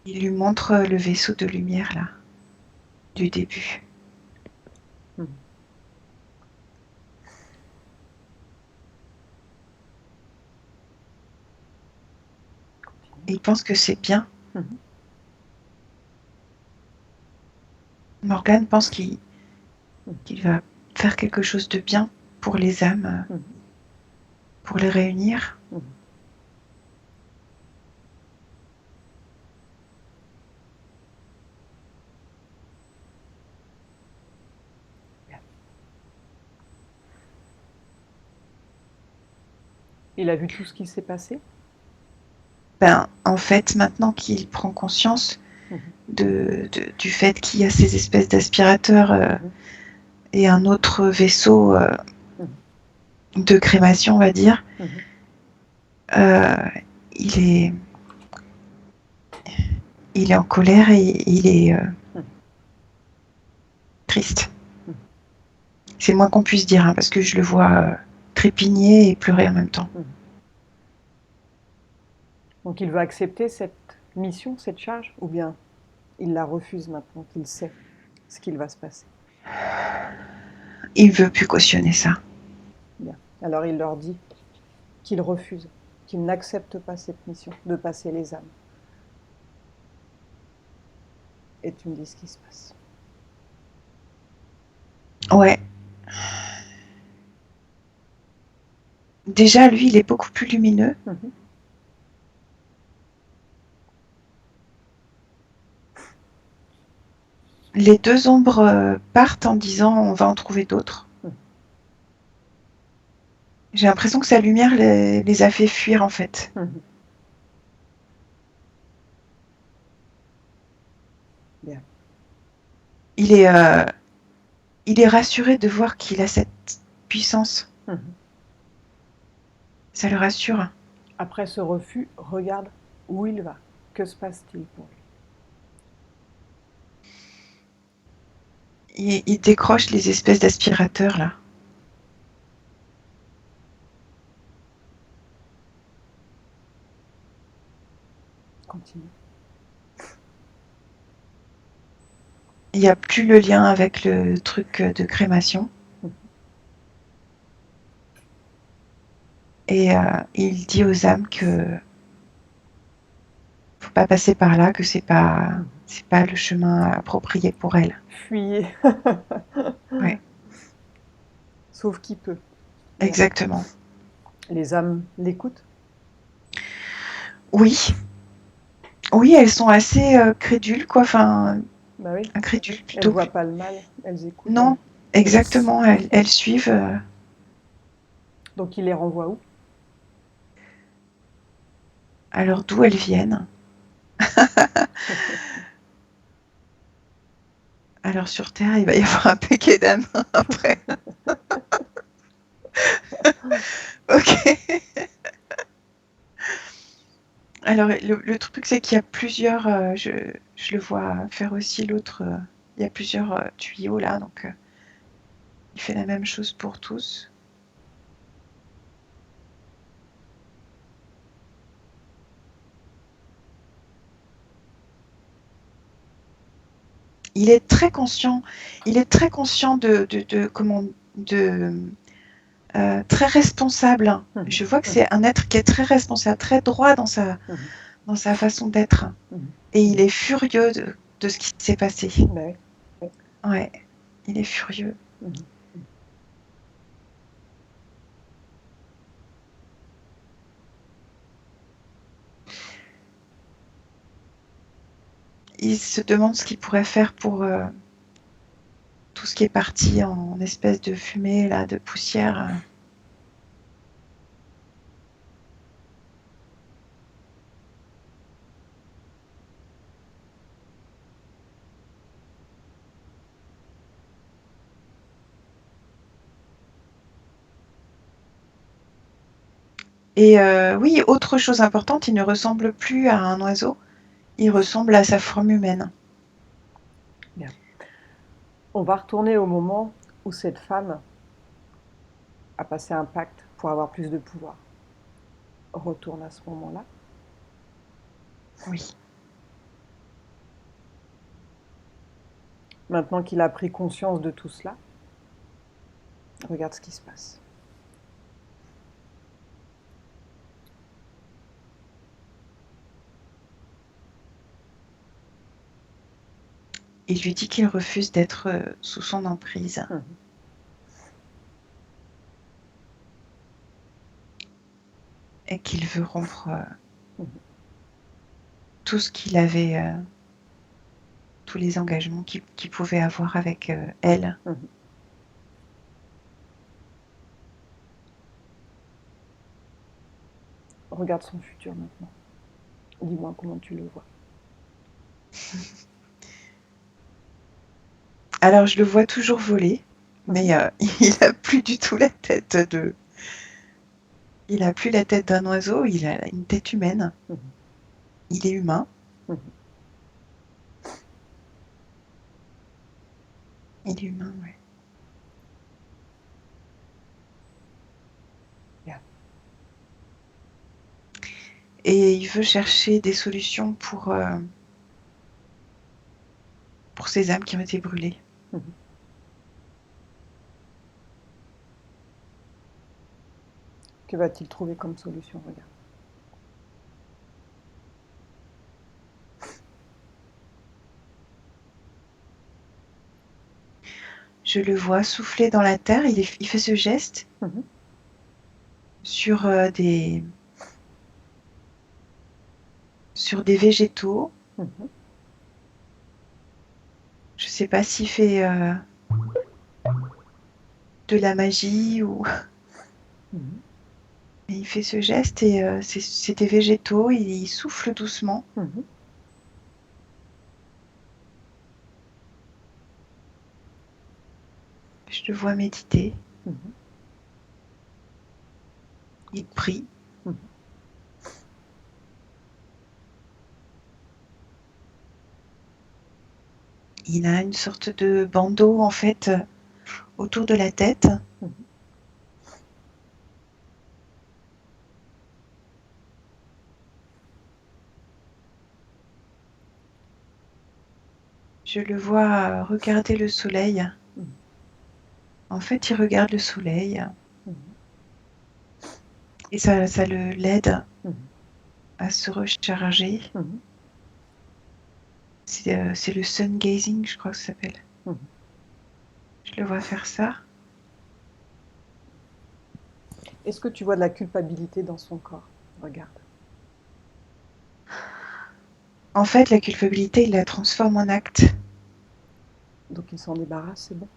Il lui montre le vaisseau de lumière là, du début. Mhm. Et il pense que c'est bien. Mhm. Morgane pense qu'il Mhm. va faire quelque chose de bien pour les âmes, Mhm. pour les réunir. Mhm. Bien. Il a vu tout ce qui s'est passé? Ben, en fait, maintenant qu'il prend conscience Mhm. du fait qu'il y a ces espèces d'aspirateurs Mhm. et un autre vaisseau Mhm. de crémation, on va dire, Mhm. euh, il est, il est en colère et il est Mhm. triste. Mhm. C'est le moins qu'on puisse dire, hein, parce que je le vois trépigner et pleurer en même temps. Mhm. Donc il veut accepter cette mission, cette charge, ou bien il la refuse maintenant qu'il sait ce qu'il va se passer? Il veut plus cautionner ça. Bien. Alors il leur dit qu'il refuse, qu'il n'accepte pas cette mission de passer les âmes. Et tu me dis ce qui se passe. Ouais. Déjà, lui, il est beaucoup plus lumineux. Mhm. Les deux ombres partent en disant on va en trouver d'autres. Mhm. J'ai l'impression que sa lumière les a fait fuir en fait. Mhm. Bien. Il est rassuré de voir qu'il a cette puissance. Mhm. Ça le rassure. Après ce refus, regarde Où il va? Que se passe-t-il pour lui? Il décroche les espèces d'aspirateurs là. Continue. Il n'y a plus le lien avec le truc de crémation. Et il dit aux âmes que faut pas passer par là, que c'est pas le chemin approprié pour elles. Fuyez. Ouais, Sauf qui peut. Bien. exactement. Les âmes l'écoutent? Oui, oui, elles sont assez crédules, quoi. Enfin, Bah oui. incrédules Elles plutôt. voient pas le mal, elles écoutent. Non, exactement. Elles suivent. Donc il les renvoie où? Alors d'où elles viennent. Alors sur Terre, il va y avoir un paquet d'âmes après. Ok. Alors le truc, c'est qu'il y a plusieurs. Je le vois faire aussi l'autre. Il y a plusieurs tuyaux là, donc il fait la même chose pour tous. Il est très conscient. Il est très conscient de comment de très responsable. Je vois que c'est un être qui est très responsable, très droit dans sa façon d'être. Et il est furieux de ce qui s'est passé. Bah oui. Ouais, il est furieux. Il se demande ce qu'il pourrait faire pour tout ce qui est parti en espèce de fumée, là, de poussière. Et oui, autre chose importante, il ne ressemble plus à un oiseau, il ressemble à sa forme humaine. Bien. On va retourner au moment où cette femme a passé un pacte pour avoir plus de pouvoir. Retourne à ce moment-là. Oui. Maintenant qu'il a pris conscience de tout cela, regarde ce qui se passe. Il lui dit qu'il refuse d'être sous son emprise. Et qu'il veut rompre tout ce qu'il avait, tous les engagements qu'il pouvait avoir avec elle. Regarde son futur maintenant. Dis-moi comment tu le vois. Alors je le vois toujours voler, mais il a plus du tout la tête de. Il a plus la tête d'un oiseau, il a une tête humaine. Il est humain. Il est humain, ouais. Bien. Et il veut chercher des solutions pour ces âmes qui ont été brûlées. Que va-t-il trouver comme solution? Regarde. Je le vois souffler dans la terre, il fait ce geste sur des végétaux. Je ne sais pas s'il fait de la magie ou. Mais il fait ce geste et c'est des végétaux, il souffle doucement. Je le vois méditer. Il prie. il a une sorte de bandeau en fait autour de la tête. Mhm. Je le vois regarder le soleil. Mhm. En fait, il regarde le soleil Mhm. et ça l'aide Mhm. à se recharger. Mhm. C'est le sun gazing, je crois que ça s'appelle. Mhm. Je le vois faire ça. Est-ce que tu vois de la culpabilité dans son corps? Regarde. En fait, la culpabilité, il la transforme en acte. Donc il s'en débarrasse, c'est bon.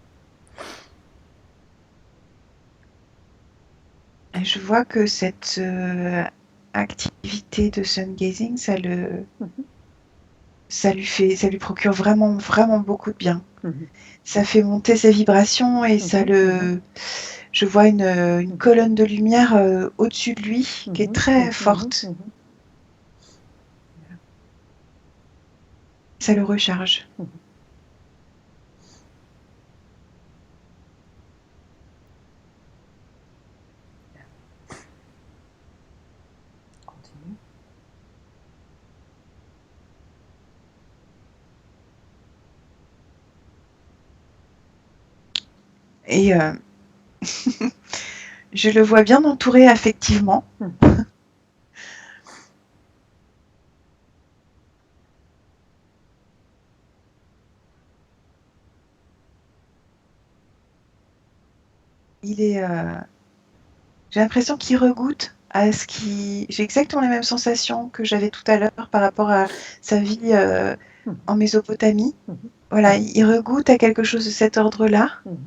Et je vois que cette activité de sun gazing, Mhm. ça lui procure vraiment, vraiment beaucoup de bien. Mhm. Ça fait monter ses vibrations et Mhm. Mhm. je vois une Mhm. colonne de lumière au-dessus de lui qui est Mhm. très Mhm. Mhm. forte. Mhm. Ça le recharge. Mhm. Continue. Et je le vois bien entouré affectivement. Mhm. Il est, j'ai l'impression qu'il regoute à ce qui. J'ai exactement les mêmes sensations que j'avais tout à l'heure par rapport à sa vie Mhm. en Mésopotamie. Mhm. Voilà, Mhm. il regoute à quelque chose de cet ordre-là. Mhm.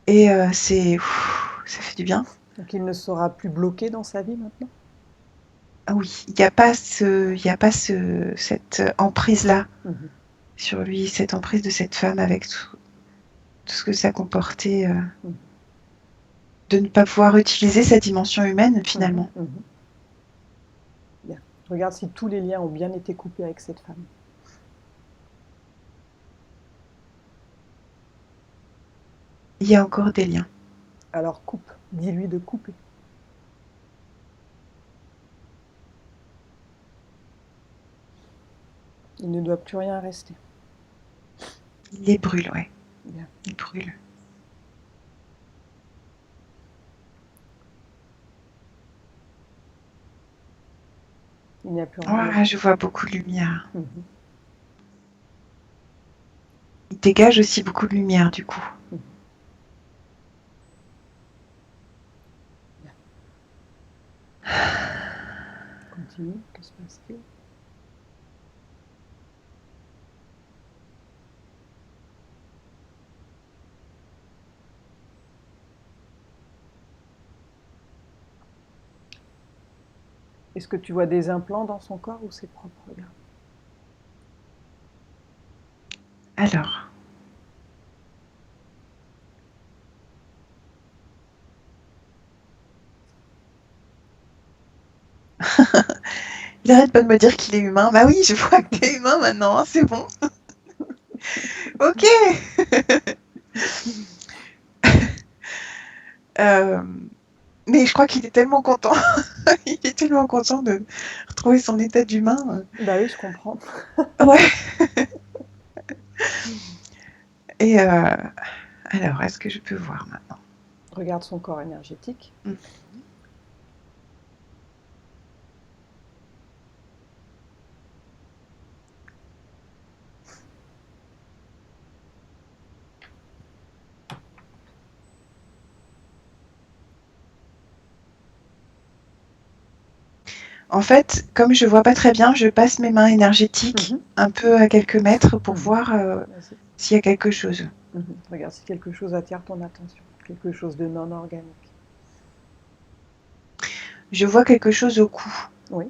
Et ça fait du bien. Donc il ne sera plus bloqué dans sa vie maintenant? Ah oui, il n'y a pas cette emprise-là Mhm. sur lui, cette emprise de cette femme avec tout ce que ça comportait, Mhm. de ne pas pouvoir utiliser sa dimension humaine Mhm. finalement. Mhm. Bien. Regarde si tous les liens ont bien été coupés avec cette femme. Il y a encore des liens. Alors coupe, dis-lui de couper. Il ne doit plus rien rester. Il les brûle, ouais. Bien. Il brûle. Il n'y a plus rien. Ouais, je vois beaucoup de lumière. Mhm. Il dégage aussi beaucoup de lumière du coup. Mhm. Bien. Continue. Que se passe-t-il? Est-ce que tu vois des implants dans son corps ou c'est propre? Regarde. Alors, il arrête pas de me dire qu'il est humain. Bah oui, je vois que t'es humain maintenant, hein, c'est bon. Ok. Euh, mais je crois qu'il est tellement content. Il est tellement content de retrouver son état d'humain. Bah oui, je comprends. Ouais. Et alors, est-ce que je peux voir maintenant? Regarde son corps énergétique. Hmm. En fait, comme je vois pas très bien, je passe mes mains énergétiques Mhm. un peu à quelques mètres pour Mhm. voir Vas-y. s'il y a quelque chose. Mhm. Regarde si quelque chose attire ton attention. Quelque chose de non organique. Je vois quelque chose au cou. Oui.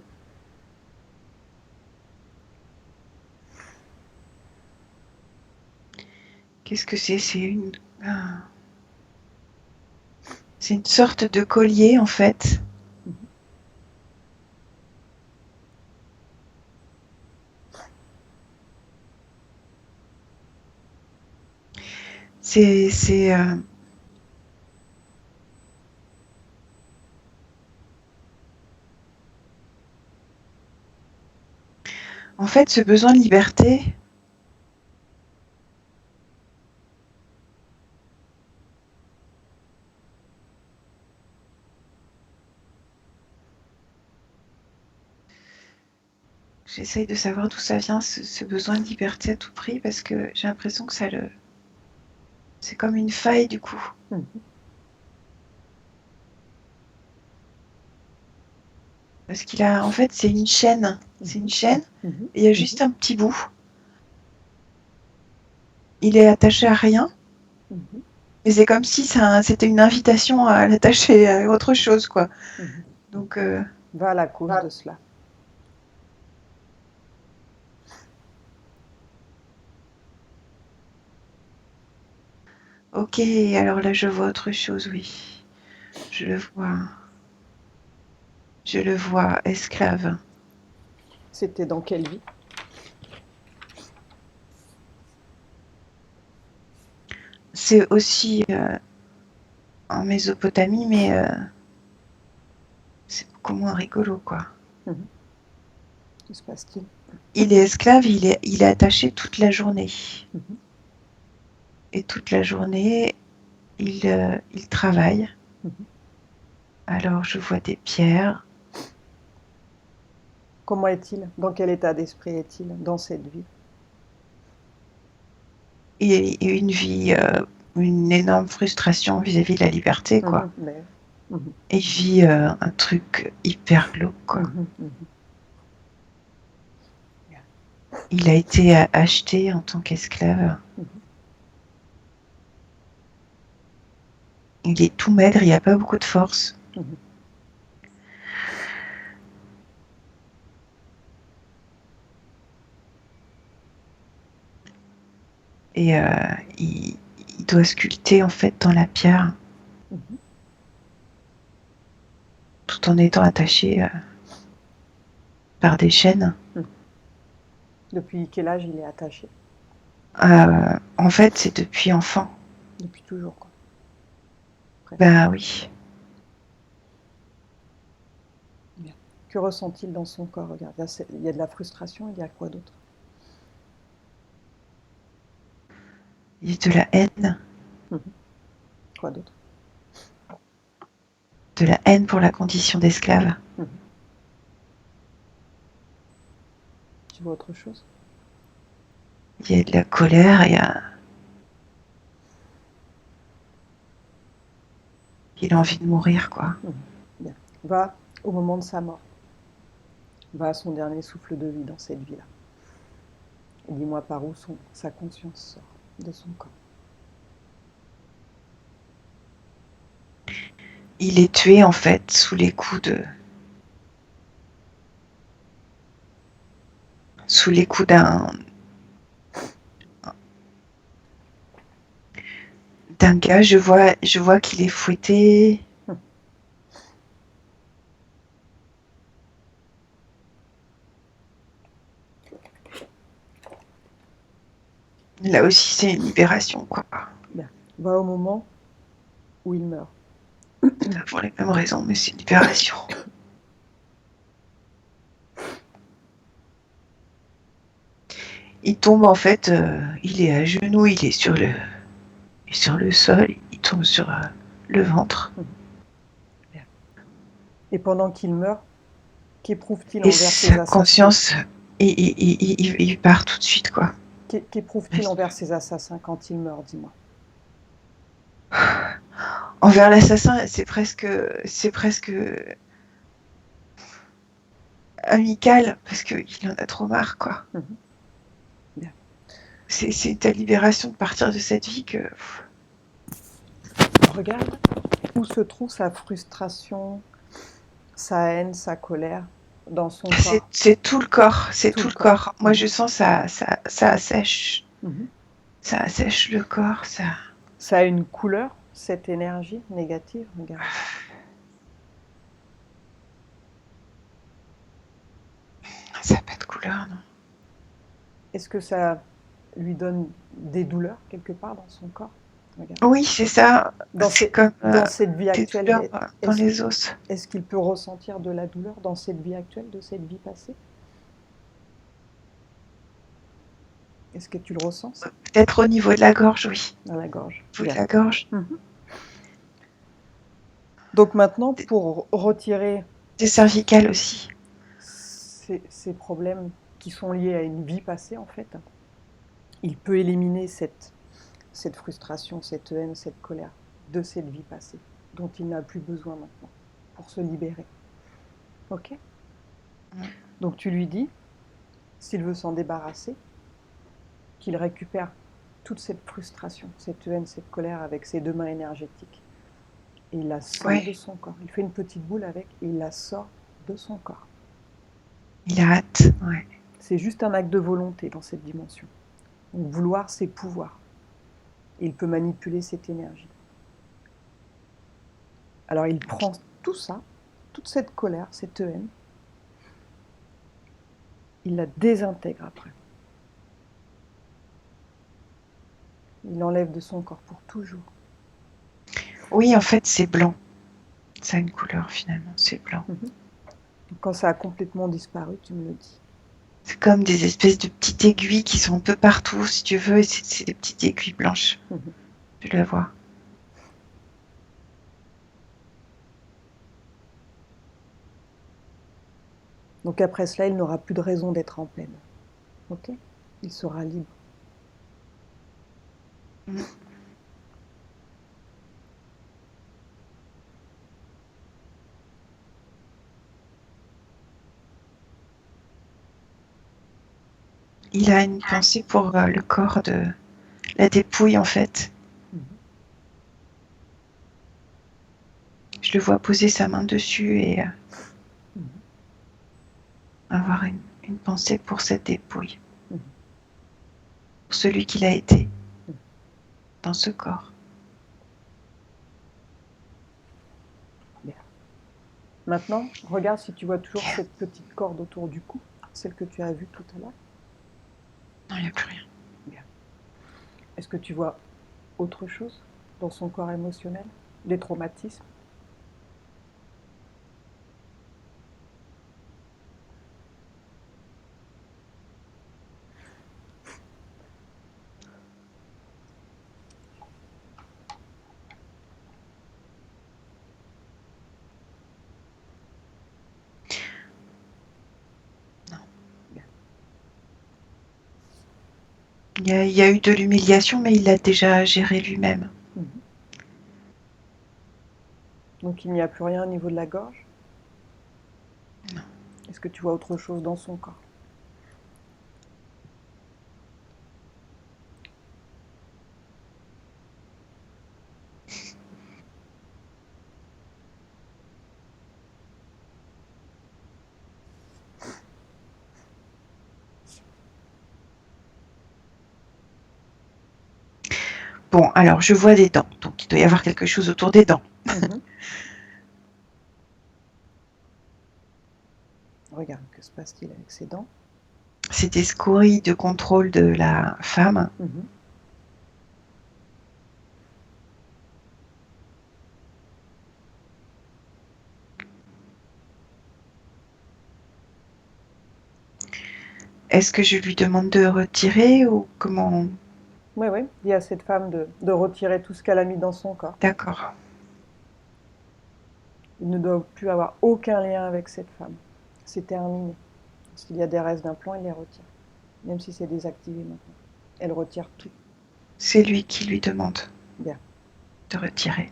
Qu'est-ce que c'est? C'est une sorte de collier en fait. Mhm. C'est en fait ce besoin de liberté. J'essaye de savoir d'où ça vient, ce besoin de liberté à tout prix, parce que j'ai l'impression que c'est comme une faille du coup. Mhm. Parce qu'il a, en fait, c'est une chaîne. C'est une chaîne, Mhm. et il y a juste un petit bout. Il est attaché à rien, Mhm. mais c'est comme si c'était une invitation à l'attacher à autre chose, quoi. Mhm. Donc, Va à la cause de cela. ok, alors là, je vois autre chose, oui. Je le vois. Je le vois, esclave. C'était dans quelle vie? C'est aussi en Mésopotamie, mais c'est beaucoup moins rigolo, quoi. Mhm. Que se passe-t-il? Il est esclave, il est attaché toute la journée. Mhm. Et toute la journée, il travaille. Mhm. Alors, je vois des pierres. Comment est-il? Dans quel état d'esprit est-il dans cette vie? Et une vie, une énorme frustration vis-à-vis de la liberté, quoi. Mhm. Mais... Mhm. Et il vit un truc hyper glauque, quoi. Mhm. Mhm. Il a été acheté en tant qu'esclave. Mhm. Il est tout maigre, il n'y a pas beaucoup de force. Mhm. Et il, il doit sculpter, en fait, dans la pierre, Mhm. tout en étant attaché par des chaînes. Mhm. Depuis quel âge il est attaché? En fait, c'est depuis enfant. Depuis toujours, quoi. Presque. Ben oui. Bien. Que ressent-il dans son corps? Regarde, il y a de la frustration, il y a quoi d'autre? Il y a de la haine. Mhm. Quoi d'autre? De la haine pour la condition d'esclave. Mhm. Tu vois autre chose? Il y a de la colère, il a envie de mourir, quoi. Mhm. Bien. Va au moment de sa mort. Va à son dernier souffle de vie dans cette vie-là. Et dis-moi par où sa conscience sort de son corps. Il est tué, en fait, sous les coups d'un gars. Je vois qu'il est fouetté. Mhm. Là aussi, c'est une libération, quoi. Bien. Va au moment où il meurt. Pour les mêmes raisons, mais c'est une libération. Il tombe, en fait, il est à genoux, il est sur le sol, il tombe sur le ventre. Mhm. Bien. Et pendant qu'il meurt, qu'éprouve-t-il Et envers ses sa assassins? conscience, il part tout de suite, quoi. Qu'éprouve-t-il envers ses assassins quand il meurt, dis-moi? Envers l'assassin, c'est presque amical, parce qu'il en a trop marre, quoi. Mhm. Bien. C'est une telle libération de partir de cette vie que... Regarde où se trouve sa frustration, sa haine, sa colère dans son corps. C'est tout le corps, c'est Tout tout le le corps. corps. Moi, Mhm. je sens ça assèche. Mhm. Ça assèche le corps, Ça a une couleur, cette énergie négative, regarde. ça n'a pas de couleur, non. Est-ce que ça lui donne des douleurs quelque part dans son corps? Regarde. Oui, c'est ça. Dans, C'est ces- comme dans cette vie des actuelle, douleurs dans est-ce, les os. est-ce qu'il peut ressentir de la douleur dans cette vie actuelle, de cette vie passée? Est-ce que tu le ressens, ça, Peut-être au niveau de la gorge, oui. dans la gorge? Au niveau de Bien. la gorge. Mhm. Donc maintenant, pour retirer Des cervicales aussi. ces problèmes qui sont liés à une vie passée, en fait, il peut éliminer cette frustration, cette haine, cette colère de cette vie passée, dont il n'a plus besoin maintenant, pour se libérer. Ok? Donc tu lui dis, s'il veut s'en débarrasser, qu'il récupère toute cette frustration, cette haine, cette colère avec ses 2 mains énergétiques. Et il la sort de Ouais, son corps. Il fait une petite boule avec et il la sort de son corps. il a hâte. Ouais. C'est juste un acte de volonté dans cette dimension. Donc vouloir, c'est pouvoir. Et il peut manipuler cette énergie. Alors il prend tout ça, toute cette colère, cette haine, il la désintègre après. Il l'enlève de son corps pour toujours. Oui, en fait, c'est blanc. Ça a une couleur finalement, c'est blanc. Quand ça a complètement disparu, tu me le dis. C'est comme des espèces de petites aiguilles qui sont un peu partout, si tu veux, et c'est des petites aiguilles blanches. Tu la vois. Donc après cela, il n'aura plus de raison d'être en peine. Ok? Il sera libre. Il a une pensée pour le corps de la dépouille, en fait. Je le vois poser sa main dessus et avoir une pensée pour cette dépouille. Pour celui qu'il a été dans ce corps. Bien. Maintenant, regarde si tu vois toujours cette petite corde autour du cou, celle que tu as vue tout à l'heure. Non, il n'y a plus rien. Bien. Est-ce que tu vois autre chose dans son corps émotionnel? Des traumatismes? Non. Bien. Il y a eu de l'humiliation, mais il l'a déjà géré lui-même. Donc il n'y a plus rien au niveau de la gorge? Non. Est-ce que tu vois autre chose dans son corps? Bon, alors je vois des dents, donc il doit y avoir quelque chose autour des dents. Regarde, que se passe-t-il avec ses dents? C'est des scories de contrôle de la femme. Est-ce que je lui demande de retirer ou comment? Oui, oui, dis à cette femme de retirer tout ce qu'elle a mis dans son corps. D'accord. Il ne doit plus avoir aucun lien avec cette femme. C'est terminé. S'il y a des restes d'implants, il les retire. Même si c'est désactivé maintenant. Elle retire tout. C'est lui qui lui demande Bien. de retirer.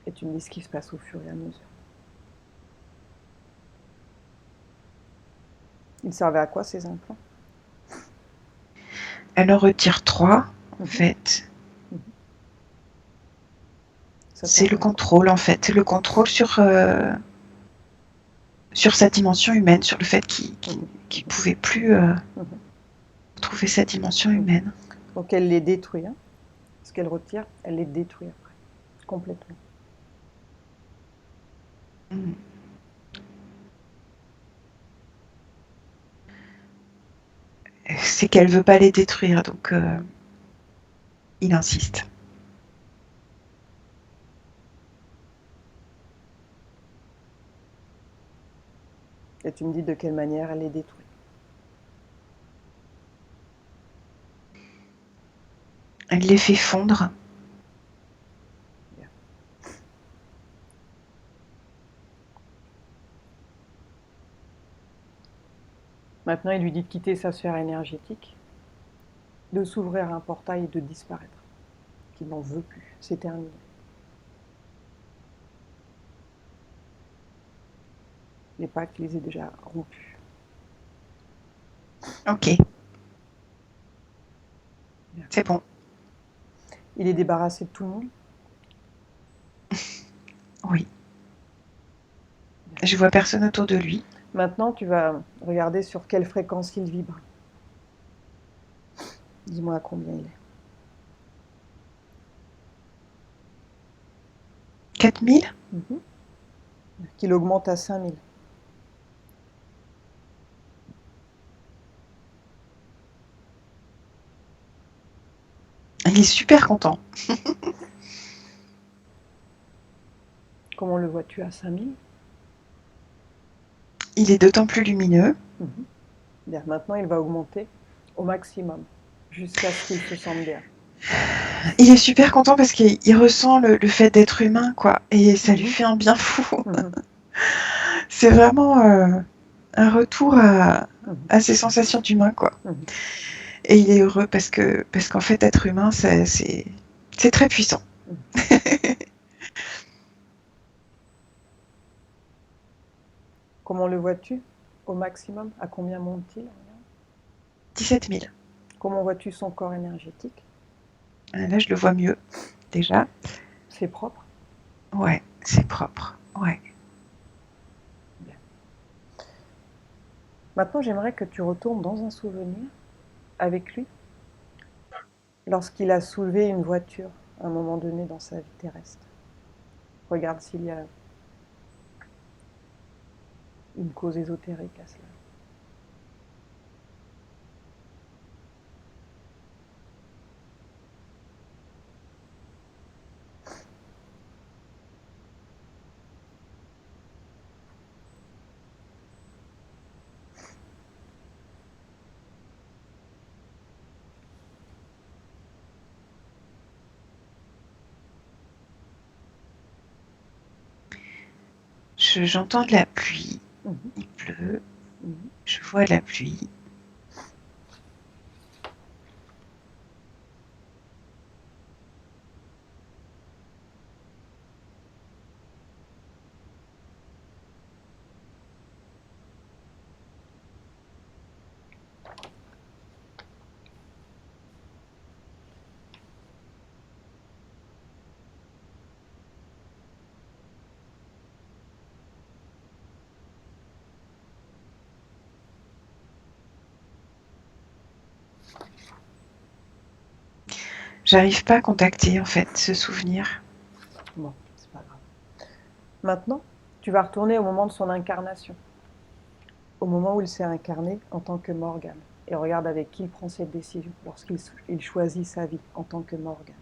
Et tu me dis ce qui se passe au fur et à mesure. Ils servaient à quoi ces implants? Elle en retire 3, en fait. C'est le contrôle, en fait. Le contrôle sur sa dimension humaine, sur le fait qu'il ne pouvait plus trouver sa dimension humaine. Donc elle les détruit. Hein. Ce qu'elle retire, elle les détruit après. Complètement. C'est qu'elle veut pas les détruire, donc il insiste. Et tu me dis de quelle manière elle est détruite. Elle les fait fondre. Bien. Maintenant, il lui dit de quitter sa sphère énergétique, de s'ouvrir un portail et de disparaître. Qu'il n'en veut plus. C'est terminé. Les pactes, il les a déjà rompus. Ok, Bien. c'est bon. Il est débarrassé de tout le monde. Oui. Bien. Je vois personne autour de lui. Maintenant, tu vas regarder sur quelle fréquence il vibre. Dis-moi à combien il est. 4000. Qu'il augmente à 5000. Il est super content. Comment le vois-tu à 5000? Il est d'autant plus lumineux. Bien. Maintenant, il va augmenter au maximum jusqu'à ce qu'il se sente bien. Il est super content parce qu'il ressent le fait d'être humain, quoi. Et ça lui fait un bien fou. C'est vraiment un retour à ses sensations d'humain, quoi. Et il est heureux parce qu'en fait, être humain, c'est très puissant. Comment le vois-tu au maximum? À combien monte-t-il? 17 000. Comment vois-tu son corps énergétique? Là, je le vois mieux, déjà. C'est propre? Ouais, c'est propre. Ouais. Bien. Maintenant, j'aimerais que tu retournes dans un souvenir avec lui lorsqu'il a soulevé une voiture à un moment donné dans sa vie terrestre. Regarde s'il y a une cause ésotérique à cela. J'entends de la pluie. Il pleut. Je vois de la pluie. J'arrive pas à contacter, en fait, ce souvenir. Bon, c'est pas grave. Maintenant, tu vas retourner au moment de son incarnation, au moment où il s'est incarné en tant que Morgane, et regarde avec qui il prend cette décision lorsqu'il choisit sa vie en tant que Morgane.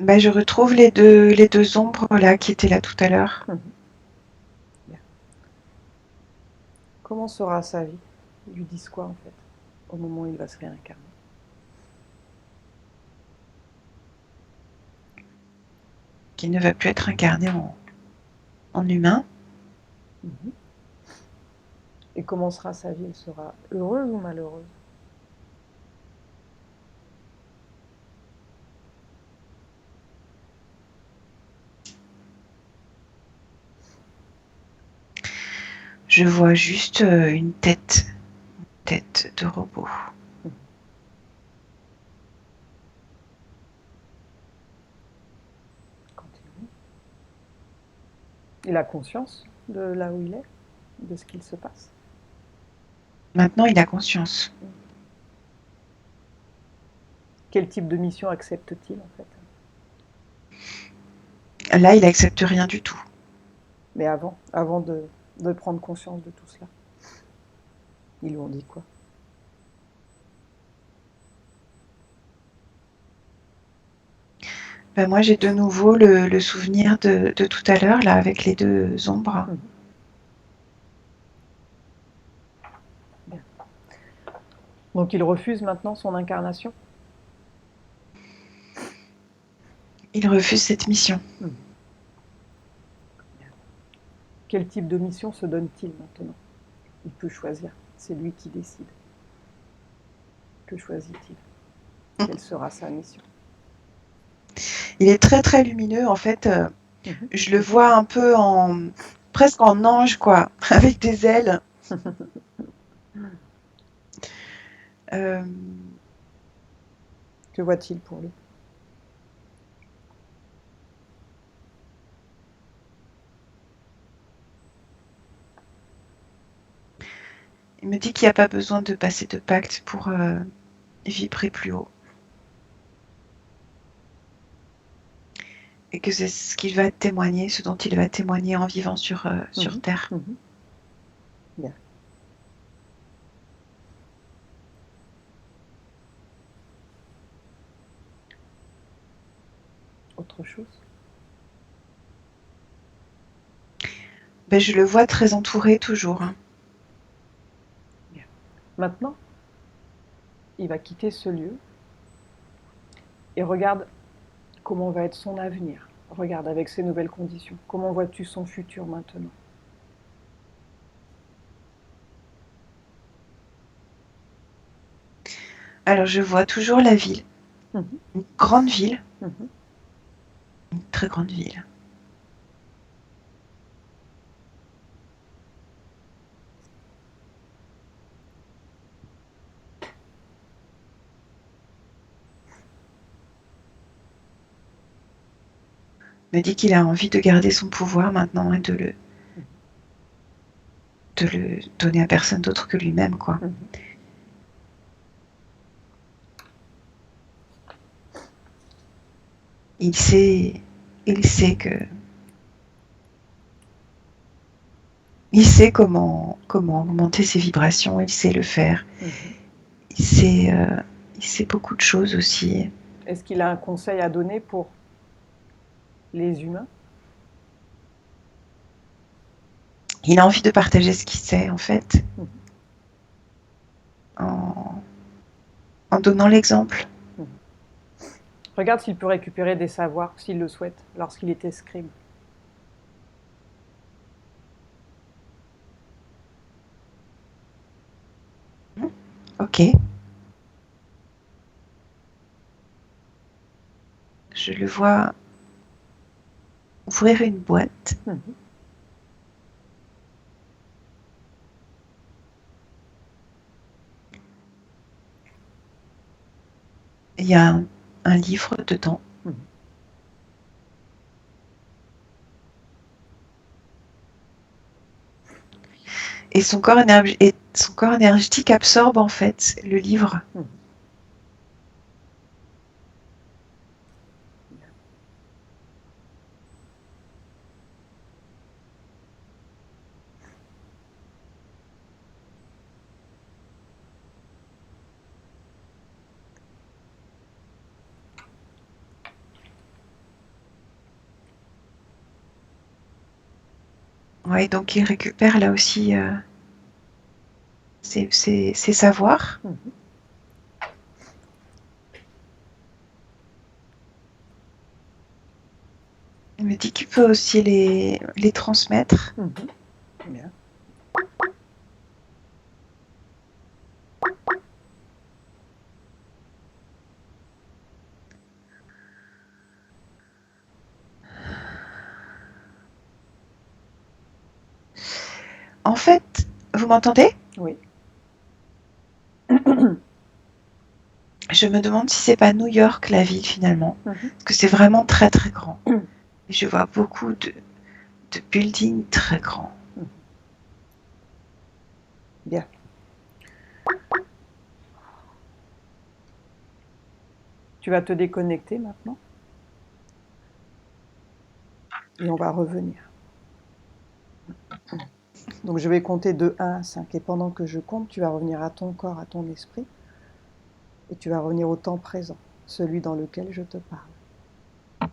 Bah, je retrouve les deux ombres là qui étaient là tout à l'heure. Bien. Comment sera sa vie? Ils lui disent quoi en fait, au moment où il va se réincarner? Qui ne va plus être incarné en humain. Et comment sera sa vie? Elle sera heureuse ou malheureuse? Je vois juste une tête de robot. Continue. Il a conscience de là où il est, de ce qu'il se passe. Maintenant, il a conscience. Quel type de mission accepte-t-il en fait? Là, il accepte rien du tout. Mais avant de prendre conscience de tout cela, ils lui ont dit quoi? Ben, moi, j'ai de nouveau le souvenir de tout à l'heure, là, avec les deux ombres. Mhm. Bien. Donc il refuse maintenant son incarnation? Il refuse cette mission. Mhm. Bien. Quel type de mission se donne-t-il maintenant? Il peut choisir, c'est lui qui décide. Que choisit-il? Quelle sera sa mission? Il est très très lumineux, en fait. Mhm. Je le vois un peu presque en ange, quoi, avec des ailes. Euh, Que voit-il pour lui? il me dit qu'il n'y a pas besoin de passer de pacte pour vibrer plus haut. Et que c'est ce qu'il va témoigner, ce dont il va témoigner en vivant sur Mhm. Terre. Mhm. Bien. Autre chose? Ben, je le vois très entouré toujours. Hein. Bien. Maintenant, il va quitter ce lieu et regarde comment va être son avenir. Regarde avec ces nouvelles conditions. Comment vois-tu son futur maintenant? Alors je vois toujours la ville, Mhm. une grande ville, Mhm. une très grande ville. Il me dit qu'il a envie de garder son pouvoir maintenant et de le donner à personne d'autre que lui-même, quoi. Mhm. Il sait, il sait que, il sait comment augmenter ses vibrations, il sait le faire. Mhm. Il sait, il sait beaucoup de choses aussi. Est-ce qu'il a un conseil à donner pour les humains? Il a envie de partager ce qu'il sait, en fait, Mhm. en, en donnant l'exemple. Mhm. Regarde s'il peut récupérer des savoirs, s'il le souhaite, lorsqu'il était scribe. Ok. Je le vois ouvrir une boîte. Mhm. Il y a un livre dedans. Mhm. Et son corps énergétique absorbe en fait le livre. Mhm. Ouais, donc il récupère là aussi ses savoirs. Mhm. Il me dit qu'il peut aussi les transmettre. Mhm. Bien. En fait, vous m'entendez? Oui. Je me demande si c'est pas New York la ville finalement. Mhm. Parce que c'est vraiment très très grand. Et je vois beaucoup de buildings très grands. Mhm. Bien. Tu vas te déconnecter maintenant Et on va revenir. Donc je vais compter de 1 à 5. Et pendant que je compte, tu vas revenir à ton corps, à ton esprit. Et tu vas revenir au temps présent, celui dans lequel je te parle.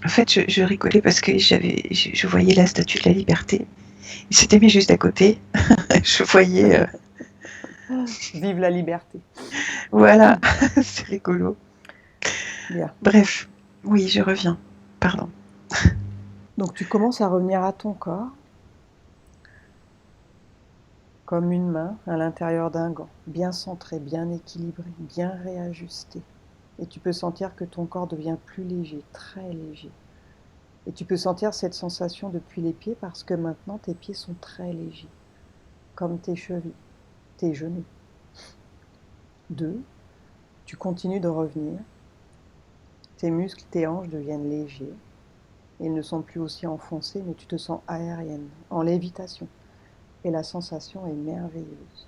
En fait, je rigolais parce que je voyais la statue de la liberté. Il s'était mis juste à côté. Je voyais. Vive la liberté. Voilà, c'est rigolo. Bien. Bref, oui, je reviens. Pardon. Donc tu commences à revenir à ton corps, comme une main à l'intérieur d'un gant, bien centré, bien équilibré, bien réajusté. Et tu peux sentir que ton corps devient plus léger, très léger. Et tu peux sentir cette sensation depuis les pieds parce que maintenant tes pieds sont très légers, comme tes chevilles, tes genoux. 2. Tu continues de revenir. Tes muscles, tes hanches deviennent légers. Ils ne sont plus aussi enfoncés, mais tu te sens aérienne, en lévitation. Et la sensation est merveilleuse.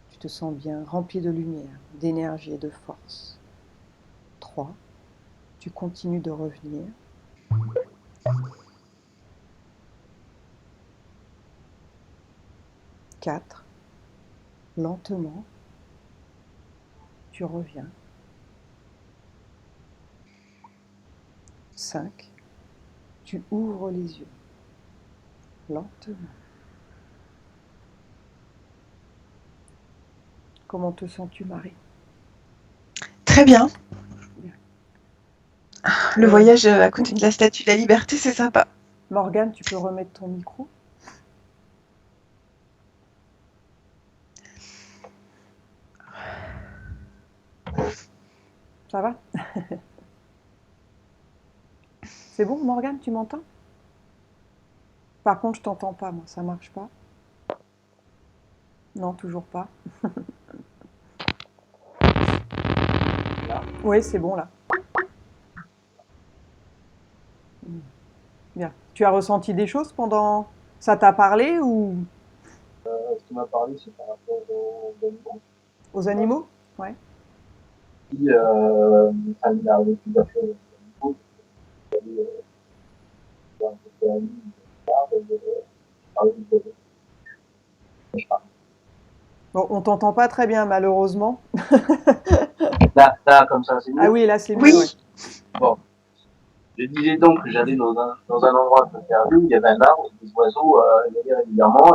Tu te sens bien, rempli de lumière, d'énergie et de force. 3. Tu continues de revenir. 4. Lentement, tu reviens. 5. Tu ouvres les yeux, lentement. Comment te sens-tu, Marie? Très bien. Bien. Le voyage à côté de la statue de la liberté, c'est sympa. Morgane, tu peux remettre ton micro? Ça va? C'est bon, Morgane, tu m'entends? Par contre, je t'entends pas, moi, ça marche pas. Non, toujours pas. Oui, c'est bon là. Bien. Tu as ressenti des choses pendant... Ça t'a parlé ou Ce qui m'a parlé, c'est par rapport aux animaux. aux animaux? Ouais. Puis, ça m'est arrivé plusieurs fois aux animaux. J'allais voir un peu ami, je parlais du bébé. Bon, on t'entend pas très bien, malheureusement. Là, comme ça, c'est Ah mieux. oui, là, c'est mieux, Oui, ouais. Bon. Je disais donc que j'allais dans un endroit un peu perdu, il y avait un arbre, et des oiseaux y allaient régulièrement,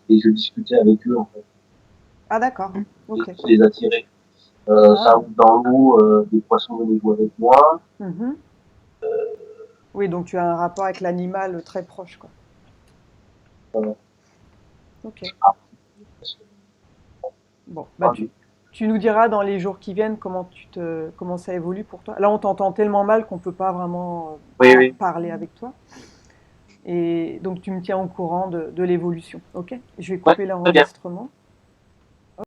et je discutais avec eux, en fait. Ah d'accord. Ok. Je les attirais. Ça roule dans l'eau, des poissons venaient jouer avec moi. Mhm. Oui, donc tu as un rapport avec l'animal très proche, quoi. Euh, Ok. parce que, Bon, bah enfin, tu nous diras dans les jours qui viennent comment ça évolue pour toi. Là, on t'entend tellement mal qu'on peut pas vraiment oui, oui. parler avec toi. Et donc tu me tiens au courant de l'évolution. Ok? Je vais Ouais, couper très bien. l'enregistrement.